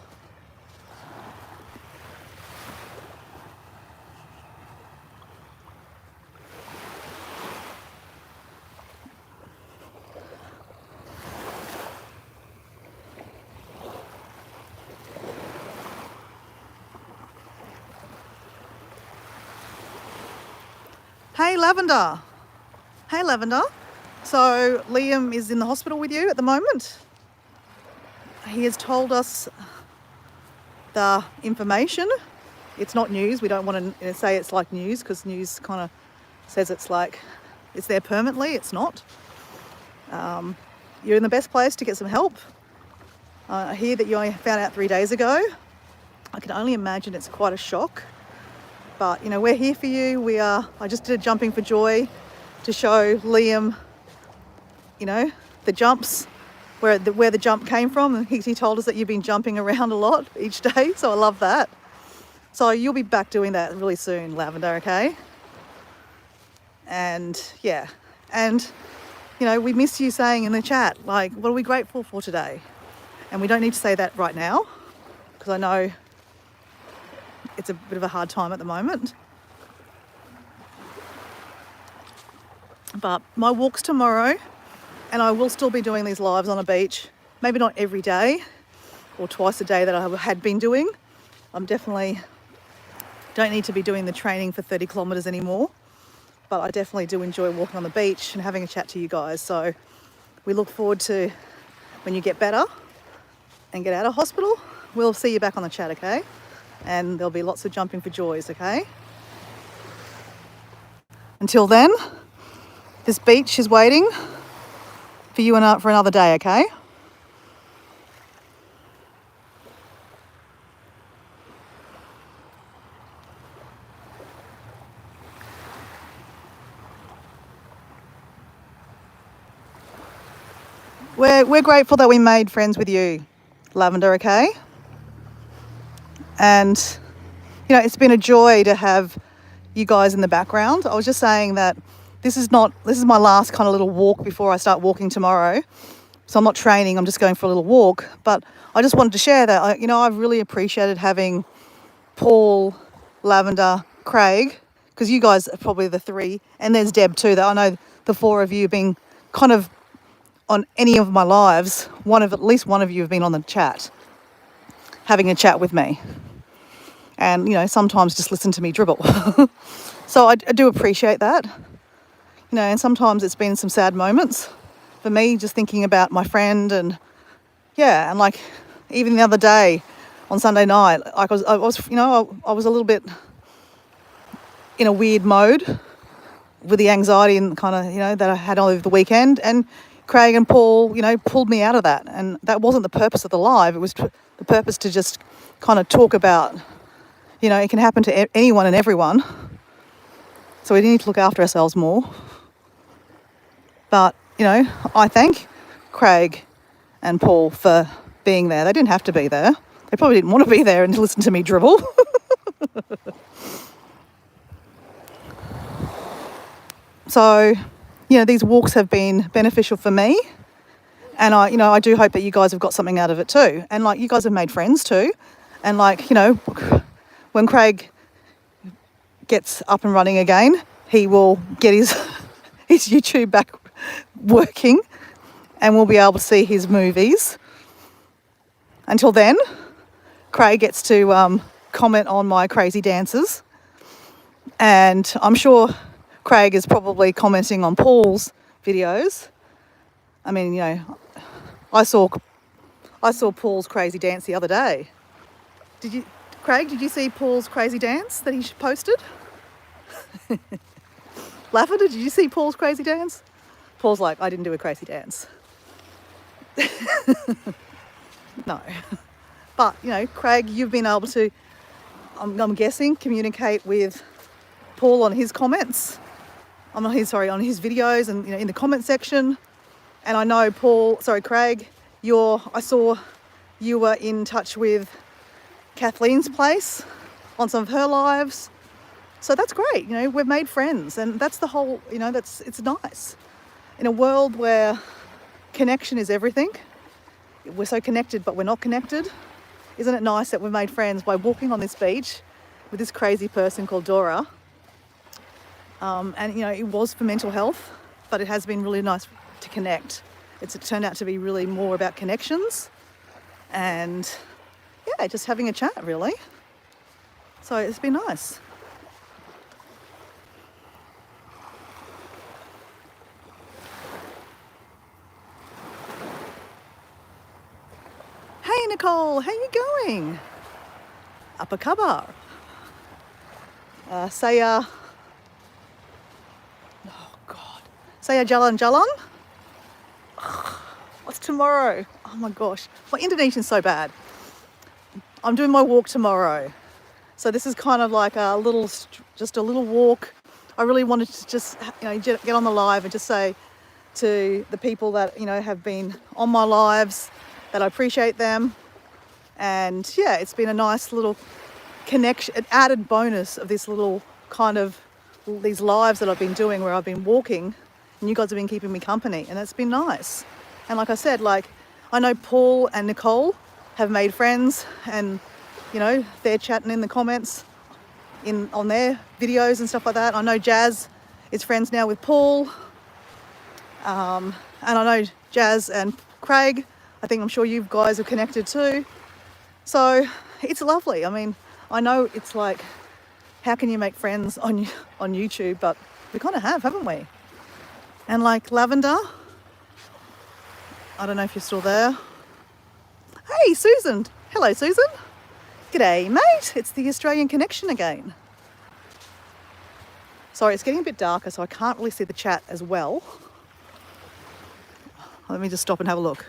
Hey, Lavender. Hey, Lavender. So Liam is in the hospital with you at the moment. He has told us the information. It's not news. We don't want to say it's like news because news kind of says it's there permanently. It's not. You're in the best place to get some help. I hear that you only found out 3 days ago. I can only imagine it's quite a shock. But, we're here for you. I just did a jumping for joy to show Liam, the jumps where the jump came from. And he told us that you've been jumping around a lot each day, so I love that. So you'll be back doing that really soon, Lavender, okay? And yeah, and you know, we miss you saying in the chat, like, what are we grateful for today? And we don't need to say that right now, because I know it's a bit of a hard time at the moment. But my walk's tomorrow, and I will still be doing these lives on a beach. Maybe not every day or twice a day that I had been doing. I'm definitely don't need to be doing the training for 30 kilometres anymore. But I definitely do enjoy walking on the beach and having a chat to you guys. So we look forward to when you get better and get out of hospital. We'll see you back on the chat, okay? And there'll be lots of jumping for joys, okay? Until then, this beach is waiting for you and for another day, okay? We're grateful that we made friends with you, Lavender, okay? And, you know, it's been a joy to have you guys in the background. I was just saying that this is my last kind of little walk before I start walking tomorrow. So I'm not training, I'm just going for a little walk. But I just wanted to share that, I've really appreciated having Paul, Lavender, Craig, because you guys are probably the three, and there's Deb too, that I know the four of you being kind of on any of my lives, at least one of you have been on the chat, having a chat with me. And, you know, sometimes just listen to me dribble. So I do appreciate that. You know, and sometimes it's been some sad moments for me, just thinking about my friend. And yeah, and like even the other day on Sunday night, like I was a little bit in a weird mode with the anxiety and kind of, that I had over the weekend. And Craig and Paul, pulled me out of that. And that wasn't the purpose of the live. It was the purpose to just kind of talk about, it can happen to anyone and everyone. So we need to look after ourselves more. But, I thank Craig and Paul for being there. They didn't have to be there. They probably didn't want to be there and listen to me dribble. So, these walks have been beneficial for me. And I do hope that you guys have got something out of it too. And you guys have made friends too. And when Craig gets up and running again, he will get his YouTube back working and we'll be able to see his movies. Until then, Craig gets to comment on my crazy dances. And I'm sure Craig is probably commenting on Paul's videos. I mean, I saw Paul's crazy dance the other day. Craig, did you see Paul's crazy dance that he posted? Lavender, did you see Paul's crazy dance? Paul's like, I didn't do a crazy dance. No. But, Craig, you've been able to, I'm guessing, communicate with Paul on his comments. On his videos and, in the comment section. And I know Craig, I saw you were in touch with Kathleen's place on some of her lives. So that's great. We've made friends, and that's the whole, it's nice. In a world where connection is everything, we're so connected, but we're not connected. Isn't it nice that we've made friends by walking on this beach with this crazy person called Dora? And, it was for mental health, but it has been really nice to connect. It's turned out to be really more about connections and, yeah, just having a chat, really. So it's been nice. Hey, Nicole, how you going? Apa kabar? Saya jalan-jalan? What's tomorrow? Oh my gosh, my Indonesian's so bad. I'm doing my walk tomorrow. So this is kind of like just a little walk. I really wanted to just, get on the live and just say to the people that, you know, have been on my lives, that I appreciate them. And yeah, it's been a nice little connection, an added bonus of this little kind of these lives that I've been doing where I've been walking and you guys have been keeping me company, and it's been nice. And like I said, like I know Paul and Nicole have made friends, and you know, they're chatting in the comments on their videos and stuff like that. I know Jazz is friends now with Paul, and I know Jazz and Craig, I'm sure you guys are connected too. So it's lovely. I mean, I know it's like, how can you make friends on YouTube? But we kind of have, haven't we? And like Lavender, I don't know if you're still there. Hey, Susan. Hello, Susan. G'day, mate. It's the Australian Connection again. Sorry, it's getting a bit darker, so I can't really see the chat as well. Let me just stop and have a look.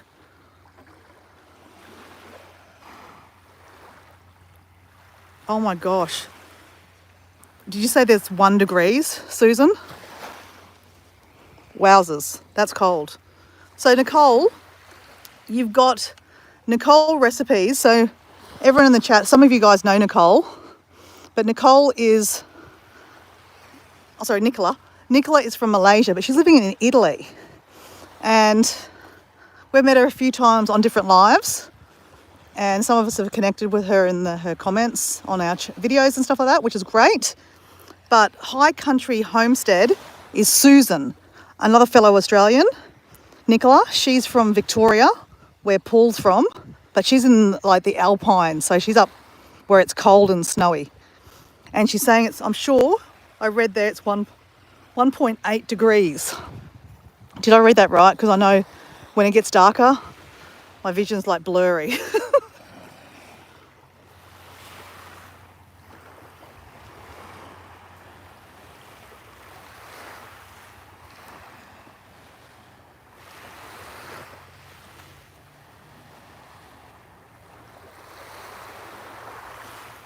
Oh my gosh. Did you say there's 1 degree, Susan? Wowzers, that's cold. So Nicole, you've got Nicole Recipes. So everyone in the chat, some of you guys know Nicole, but Nicola is from Malaysia, but she's living in Italy. And we've met her a few times on different lives. And some of us have connected with her in her comments on our videos and stuff like that, which is great. But High Country Homestead is Susan, another fellow Australian. Nicola, she's from Victoria, where Paul's from, but she's in like the Alpines, so she's up where it's cold and snowy. And she's saying I'm sure I read there it's 1.8 degrees. Did I read that right? Because I know when it gets darker, my vision's like blurry.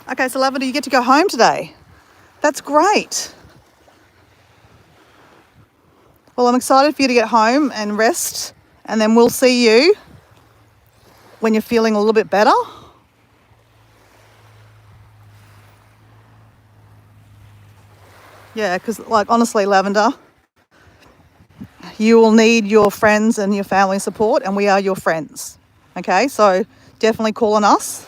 Okay, so Lavender, you get to go home today. That's great. Well, I'm excited for you to get home and rest, and then we'll see you when you're feeling a little bit better. Yeah, because like honestly, Lavender, you will need your friends and your family support, and we are your friends. Okay, so definitely call on us.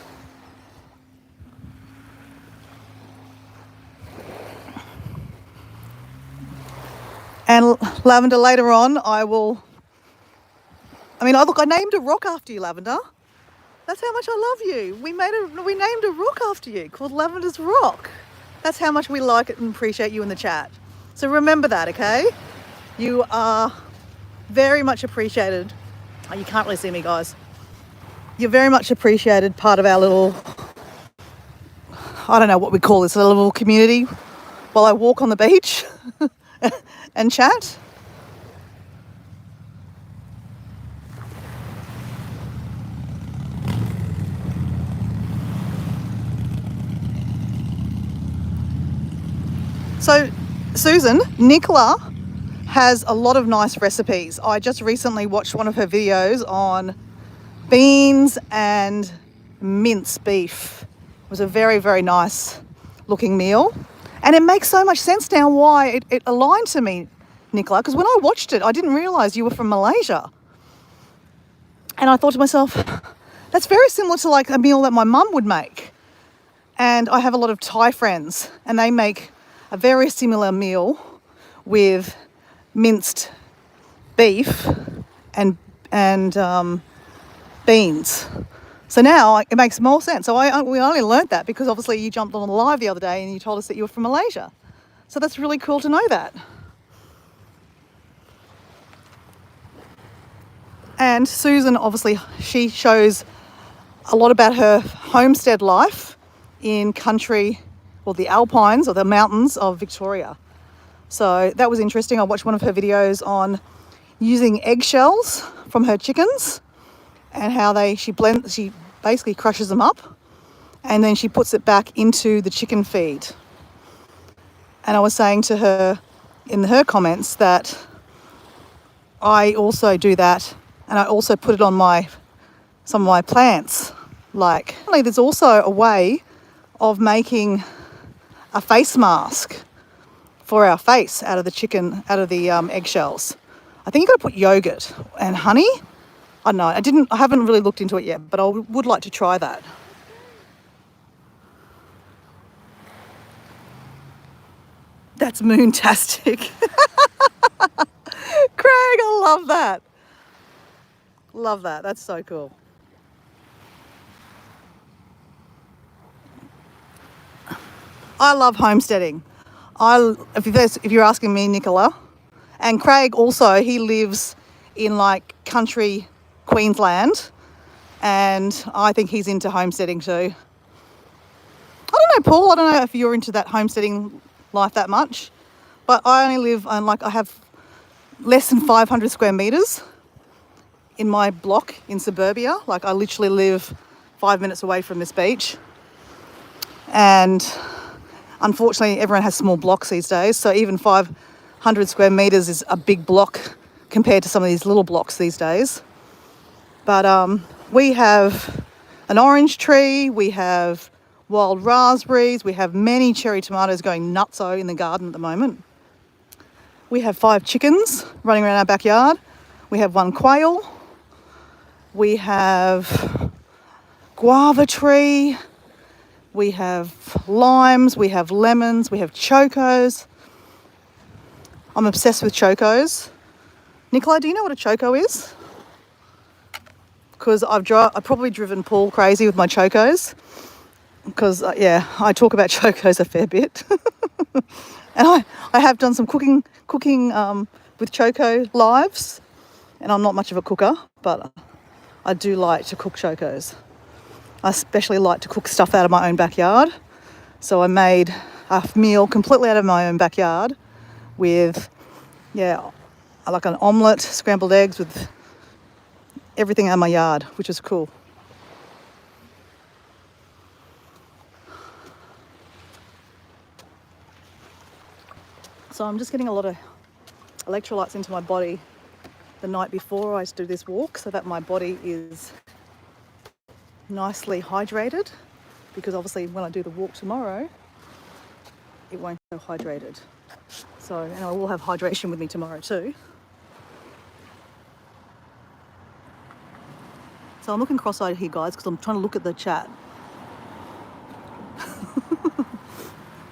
And Lavender, later on, I named a rock after you, Lavender. That's how much I love you. We named a rock after you called Lavender's Rock. That's how much we like it and appreciate you in the chat. So remember that, okay? You are very much appreciated. Oh, you can't really see me, guys. You're very much appreciated, part of our little, I don't know what we call this, a little community while I walk on the beach and chat. So, Susan, Nicola has a lot of nice recipes. I just recently watched one of her videos on beans and mince beef. It was a very, very nice looking meal. And it makes so much sense now why it aligned to me, Nicola, because when I watched it, I didn't realise you were from Malaysia. And I thought to myself, that's very similar to like a meal that my mum would make. And I have a lot of Thai friends, and they make a very similar meal with minced beef and beans. So now it makes more sense. So we only learnt that because obviously you jumped on the live the other day and you told us that you were from Malaysia. So that's really cool to know that. And Susan, obviously, she shows a lot about her homestead life in country, or the Alpines or the mountains of Victoria. So that was interesting. I watched one of her videos on using eggshells from her chickens and how she basically crushes them up and then she puts it back into the chicken feed. And I was saying to her in her comments that I also do that, and I also put it on some of my plants. Like, there's also a way of making a face mask for our face out of the eggshells. I think you've got to put yogurt and honey. I don't know. I haven't really looked into it yet, but I would like to try that. That's moontastic. Craig, I love that. Love that. That's so cool. I love homesteading. If you're asking me, Nicola, and Craig also, he lives in like country Queensland, and I think he's into homesteading too. I don't know, Paul. I don't know if you're into that homesteading life that much, but I only live on I have less than 500 square meters in my block in suburbia. Like, I literally live 5 minutes away from this beach, and unfortunately, everyone has small blocks these days. So even 500 square meters is a big block compared to some of these little blocks these days. But we have an orange tree, we have wild raspberries, we have many cherry tomatoes going nutso in the garden at the moment. We have 5 chickens running around our backyard. We have 1 quail. We have guava tree. We have limes, we have lemons, we have chocos. I'm obsessed with chocos. Nicola, do you know what a choco is? Because I've probably driven Paul crazy with my chocos. Because, I talk about chocos a fair bit. And I have done some cooking with choco lives. And I'm not much of a cooker, but I do like to cook chocos. I especially like to cook stuff out of my own backyard. So I made a meal completely out of my own backyard with, like an omelette, scrambled eggs with everything out of my yard, which is cool. So I'm just getting a lot of electrolytes into my body the night before I do this walk so that my body is nicely hydrated, because obviously when I do the walk tomorrow it won't go hydrated. So, and I will have hydration with me tomorrow too. So I'm looking cross-eyed here, guys, because I'm trying to look at the chat.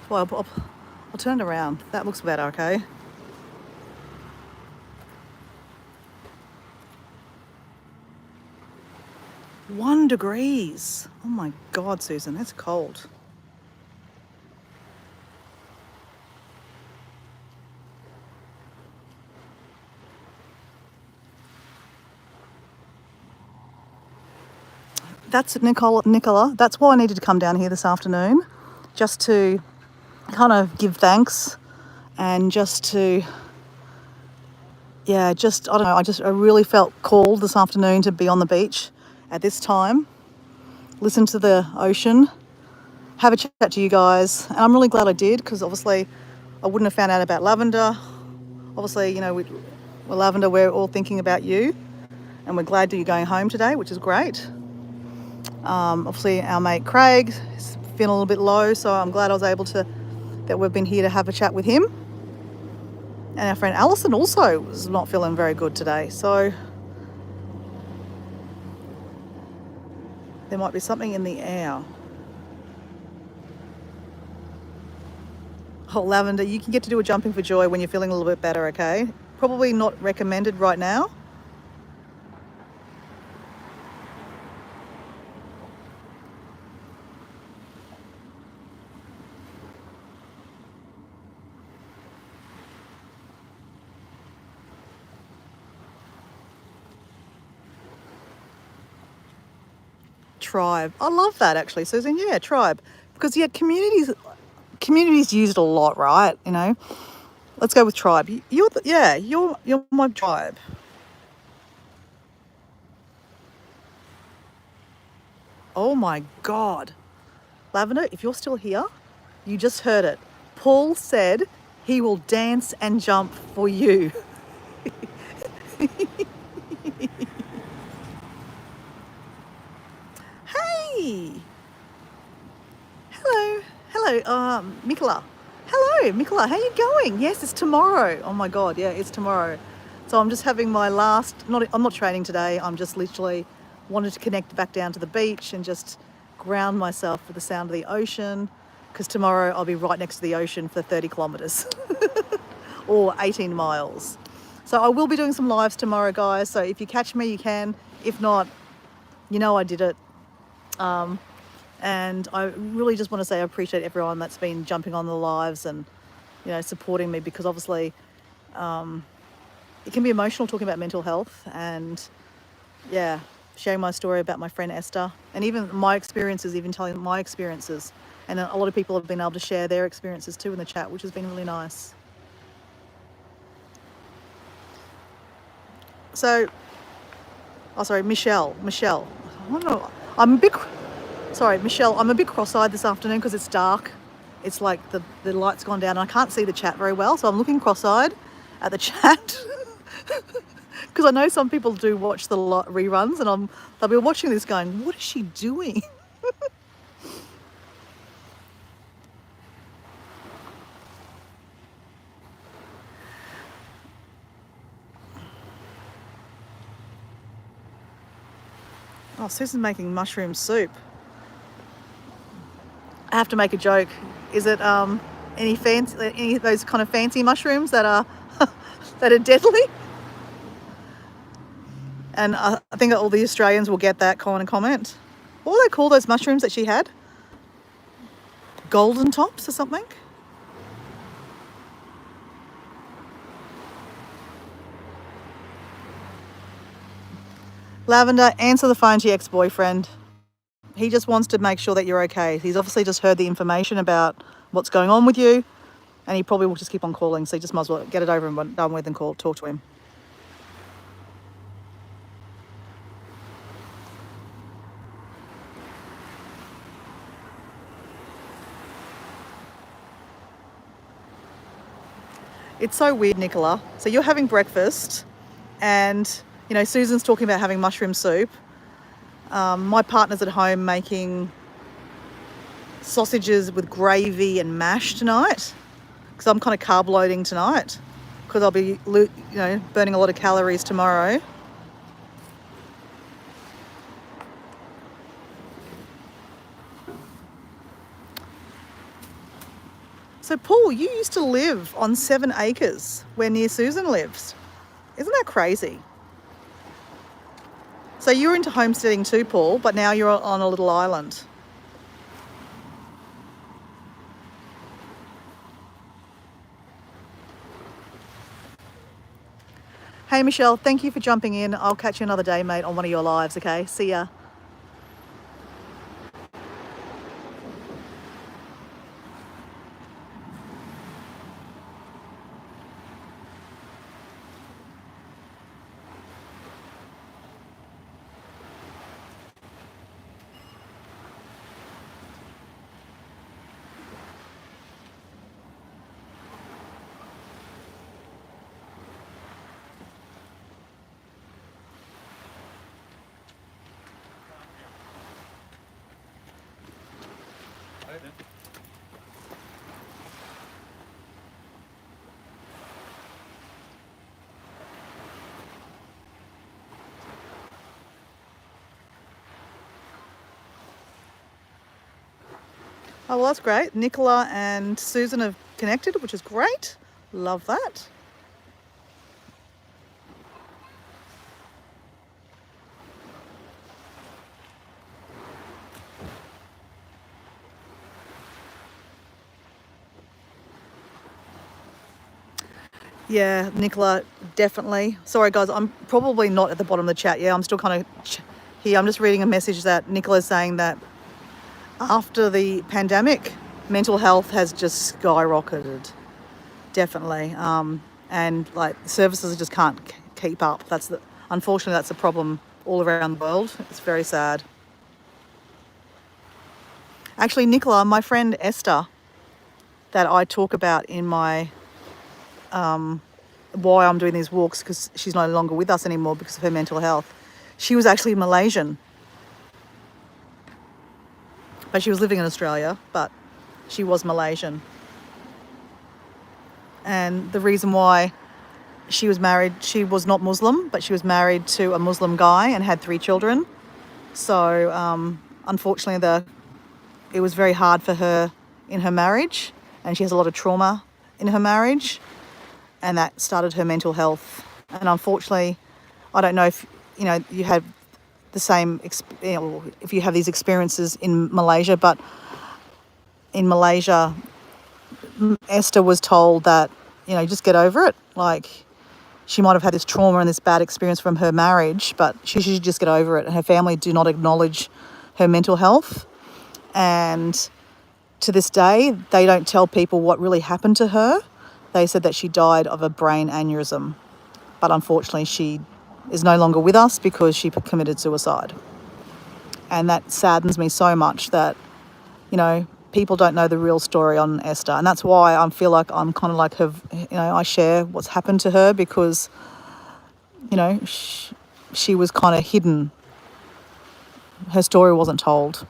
Well, I'll turn it around. That looks better, okay? One degrees. Oh my God, Susan, that's cold. That's Nicola. That's why I needed to come down here this afternoon, just to kind of give thanks and just to, I don't know, I really felt called this afternoon to be on the beach at this time, listen to the ocean, have a chat to you guys. And I'm really glad I did, because obviously I wouldn't have found out about lavender. Obviously, we're lavender, we're all thinking about you, and we're glad that you're going home today, which is great. Obviously our mate Craig is feeling a little bit low, so I'm glad I was able that we've been here to have a chat with him. And our friend Alison also was not feeling very good today, so there might be something in the air. Oh, lavender, you can get to do a jumping for joy when you're feeling a little bit better, okay? Probably not recommended right now. Tribe. I love that, actually, Susan. Yeah, tribe. Because communities use it a lot, right? Let's go with tribe. You're my tribe. Oh my God. Lavender, if you're still here, you just heard it. Paul said he will dance and jump for you. Hey, hello, hello, Mikola. Hello, Mikola. How you going? Yes, it's tomorrow. Oh my God, yeah, it's tomorrow. So I'm just having my last. I'm not training today. I'm just literally wanted to connect back down to the beach and just ground myself with the sound of the ocean. Because tomorrow I'll be right next to the ocean for 30 kilometers or 18 miles. So I will be doing some lives tomorrow, guys. So if you catch me, you can. If not, you know I did it. And I really just want to say I appreciate everyone that's been jumping on the lives and, you know, supporting me, because obviously it can be emotional talking about mental health and, yeah, sharing my story about my friend Esther and even my experiences, even telling my experiences. And a lot of people have been able to share their experiences too in the chat, which has been really nice. So, oh, sorry, Michelle. I don't know. I'm a bit, sorry, Michelle, I'm a bit cross-eyed this afternoon because it's dark. It's like the light's gone down and I can't see the chat very well. So I'm looking cross-eyed at the chat. Because I know some people do watch the reruns and they'll be watching this going, what is she doing? Oh, Susan's making mushroom soup. I have to make a joke. Is it any of those kind of fancy mushrooms that are that are deadly? And I think all the Australians will get that kind of comment. What do they call those mushrooms that she had? Golden tops or something? Lavender, answer the phone to your ex-boyfriend. He just wants to make sure that you're okay. He's obviously just heard the information about what's going on with you, and he probably will just keep on calling. So you just might as well get it over and done with and talk to him. It's so weird, Nicola. So you're having breakfast, and you know Susan's talking about having mushroom soup. My partner's at home making sausages with gravy and mash tonight, because I'm kind of carb loading tonight, because I'll be, you know, burning a lot of calories tomorrow. So Paul, you used to live on 7 acres where near Susan lives. Isn't that crazy? So you're into homesteading too, Paul, but now you're on a little island. Hey, Michelle, thank you for jumping in. I'll catch you another day, mate, on one of your lives, okay? See ya. Oh, well, that's great. Nicola and Susan have connected, which is great. Love that. Yeah, Nicola, definitely. Sorry, guys, I'm probably not at the bottom of the chat. Yeah, I'm still kind of here. I'm just reading a message that Nicola's saying that after the pandemic, mental health has just skyrocketed. Definitely. And like services just can't keep up. Unfortunately, that's a problem all around the world. It's very sad. Actually, Nicola, my friend Esther, that I talk about in my why I'm doing these walks, because she's no longer with us anymore because of her mental health. She was actually Malaysian, but she was living in Australia, but she was Malaysian. And the reason why she was married, she was not Muslim, but she was married to a Muslim guy and had 3 children. So unfortunately, it was very hard for her in her marriage, and she has a lot of trauma in her marriage, and that started her mental health. And unfortunately, I don't know if you had the same, if you have these experiences in Malaysia, but in Malaysia, Esther was told that, just get over it. Like, she might have had this trauma and this bad experience from her marriage, but she should just get over it. And her family do not acknowledge her mental health. And to this day, they don't tell people what really happened to her. They said that she died of a brain aneurysm. But unfortunately, she is no longer with us because she committed suicide. And that saddens me so much that, people don't know the real story on Esther. And that's why I feel like I'm kind of like her, I share what's happened to her, because, she was kind of hidden. Her story wasn't told.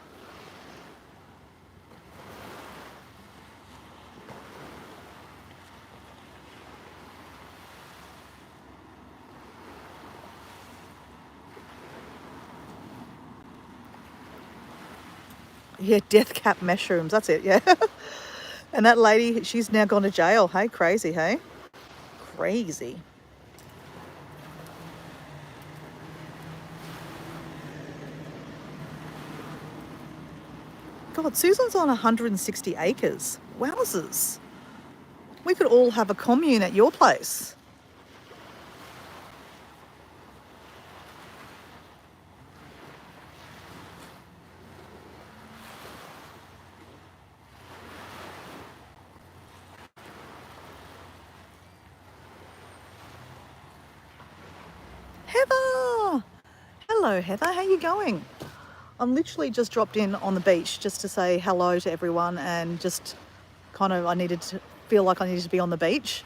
Yeah, death cap mushrooms, that's it, yeah. And that lady, she's now gone to jail. Hey, crazy, hey? Crazy. God, Susan's on 160 acres. Wowzers. We could all have a commune at your place. Heather! Hello, Heather. How you going? I'm literally just dropped in on the beach just to say hello to everyone, and just kind of, I needed to feel like I needed to be on the beach.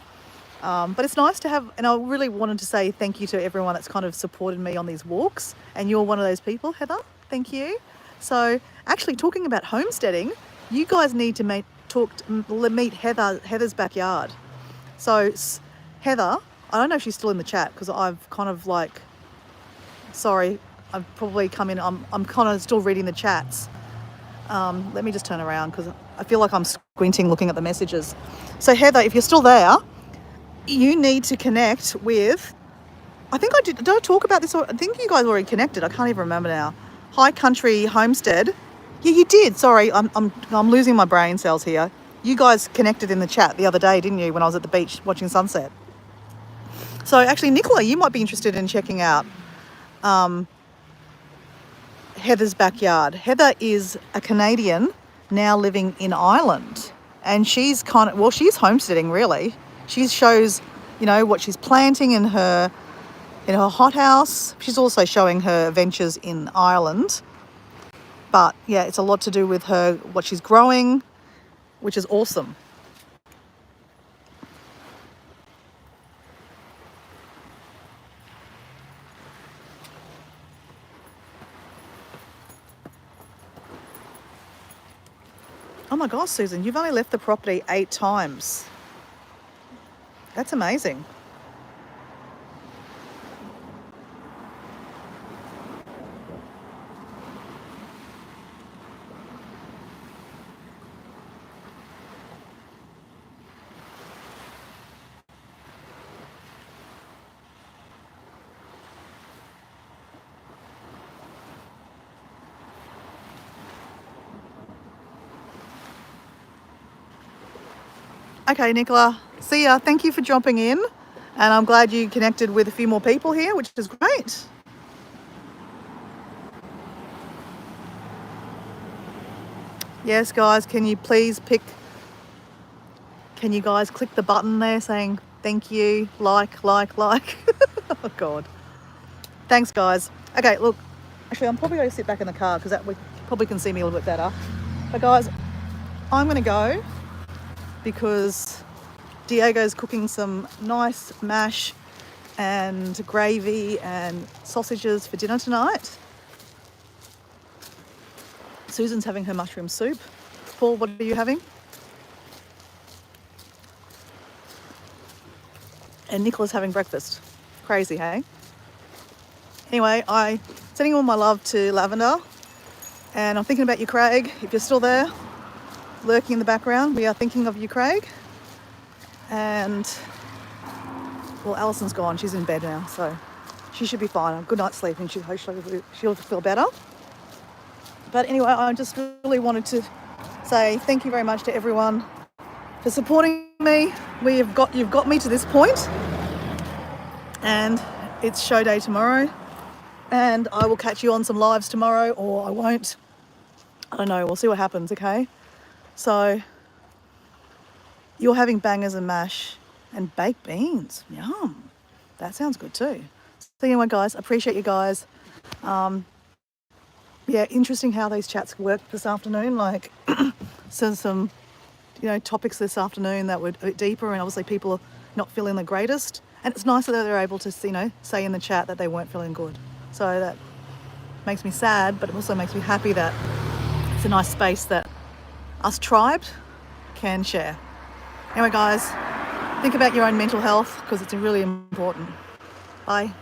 But it's nice to have, and I really wanted to say thank you to everyone that's kind of supported me on these walks. And you're one of those people, Heather. Thank you. So actually, talking about homesteading, you guys need to meet Heather's backyard. So Heather, I don't know if she's still in the chat, because I've kind of like, sorry, I've probably come in, I'm kind of still reading the chats. Let me just turn around, because I feel like I'm squinting looking at the messages. So Heather, if you're still there, you need to connect with, I think I did I talk about this? I think you guys already connected. I can't even remember now. High Country Homestead. Yeah, you did. Sorry, I'm losing my brain cells here. You guys connected in the chat the other day, didn't you, when I was at the beach watching sunset? So actually, Nicola, you might be interested in checking out Heather's backyard. Heather is a Canadian now living in Ireland, and she's she's homesteading really. She shows, what she's planting in her hothouse. She's also showing her ventures in Ireland. But yeah, it's a lot to do with what she's growing, which is awesome. Oh my gosh, Susan, you've only left the property 8 times. That's amazing. Okay, Nicola, see ya. Thank you for jumping in, and I'm glad you connected with a few more people here, which is great. Yes, guys, can you guys click the button there saying thank you, like. Oh, God. Thanks, guys. Okay, look, actually, I'm probably going to sit back in the car, because that way you probably can see me a little bit better. But, guys, I'm going to go, because Diego's cooking some nice mash and gravy and sausages for dinner tonight. Susan's having her mushroom soup. Paul, what are you having? And Nicola's having breakfast. Crazy, hey? Anyway, I'm sending all my love to Lavender. And I'm thinking about you, Craig. If you're still there, lurking in the background, we are thinking of you, Craig. And, well, Alison's gone. She's in bed now, so she should be fine. A good night's sleep, and hopefully she'll feel better. But anyway, I just really wanted to say thank you very much to everyone for supporting me. You've got me to this point, and it's show day tomorrow. And I will catch you on some lives tomorrow, or I won't. I don't know. We'll see what happens, okay? So you're having bangers and mash and baked beans. Yum. That sounds good too. So anyway, guys, appreciate you guys. Yeah, interesting how these chats worked this afternoon. Like, some topics this afternoon that were a bit deeper, and obviously people are not feeling the greatest. And it's nice that they're able to, say in the chat that they weren't feeling good. So that makes me sad, but it also makes me happy that it's a nice space that us tribe can share. Anyway, guys, think about your own mental health because it's really important. Bye.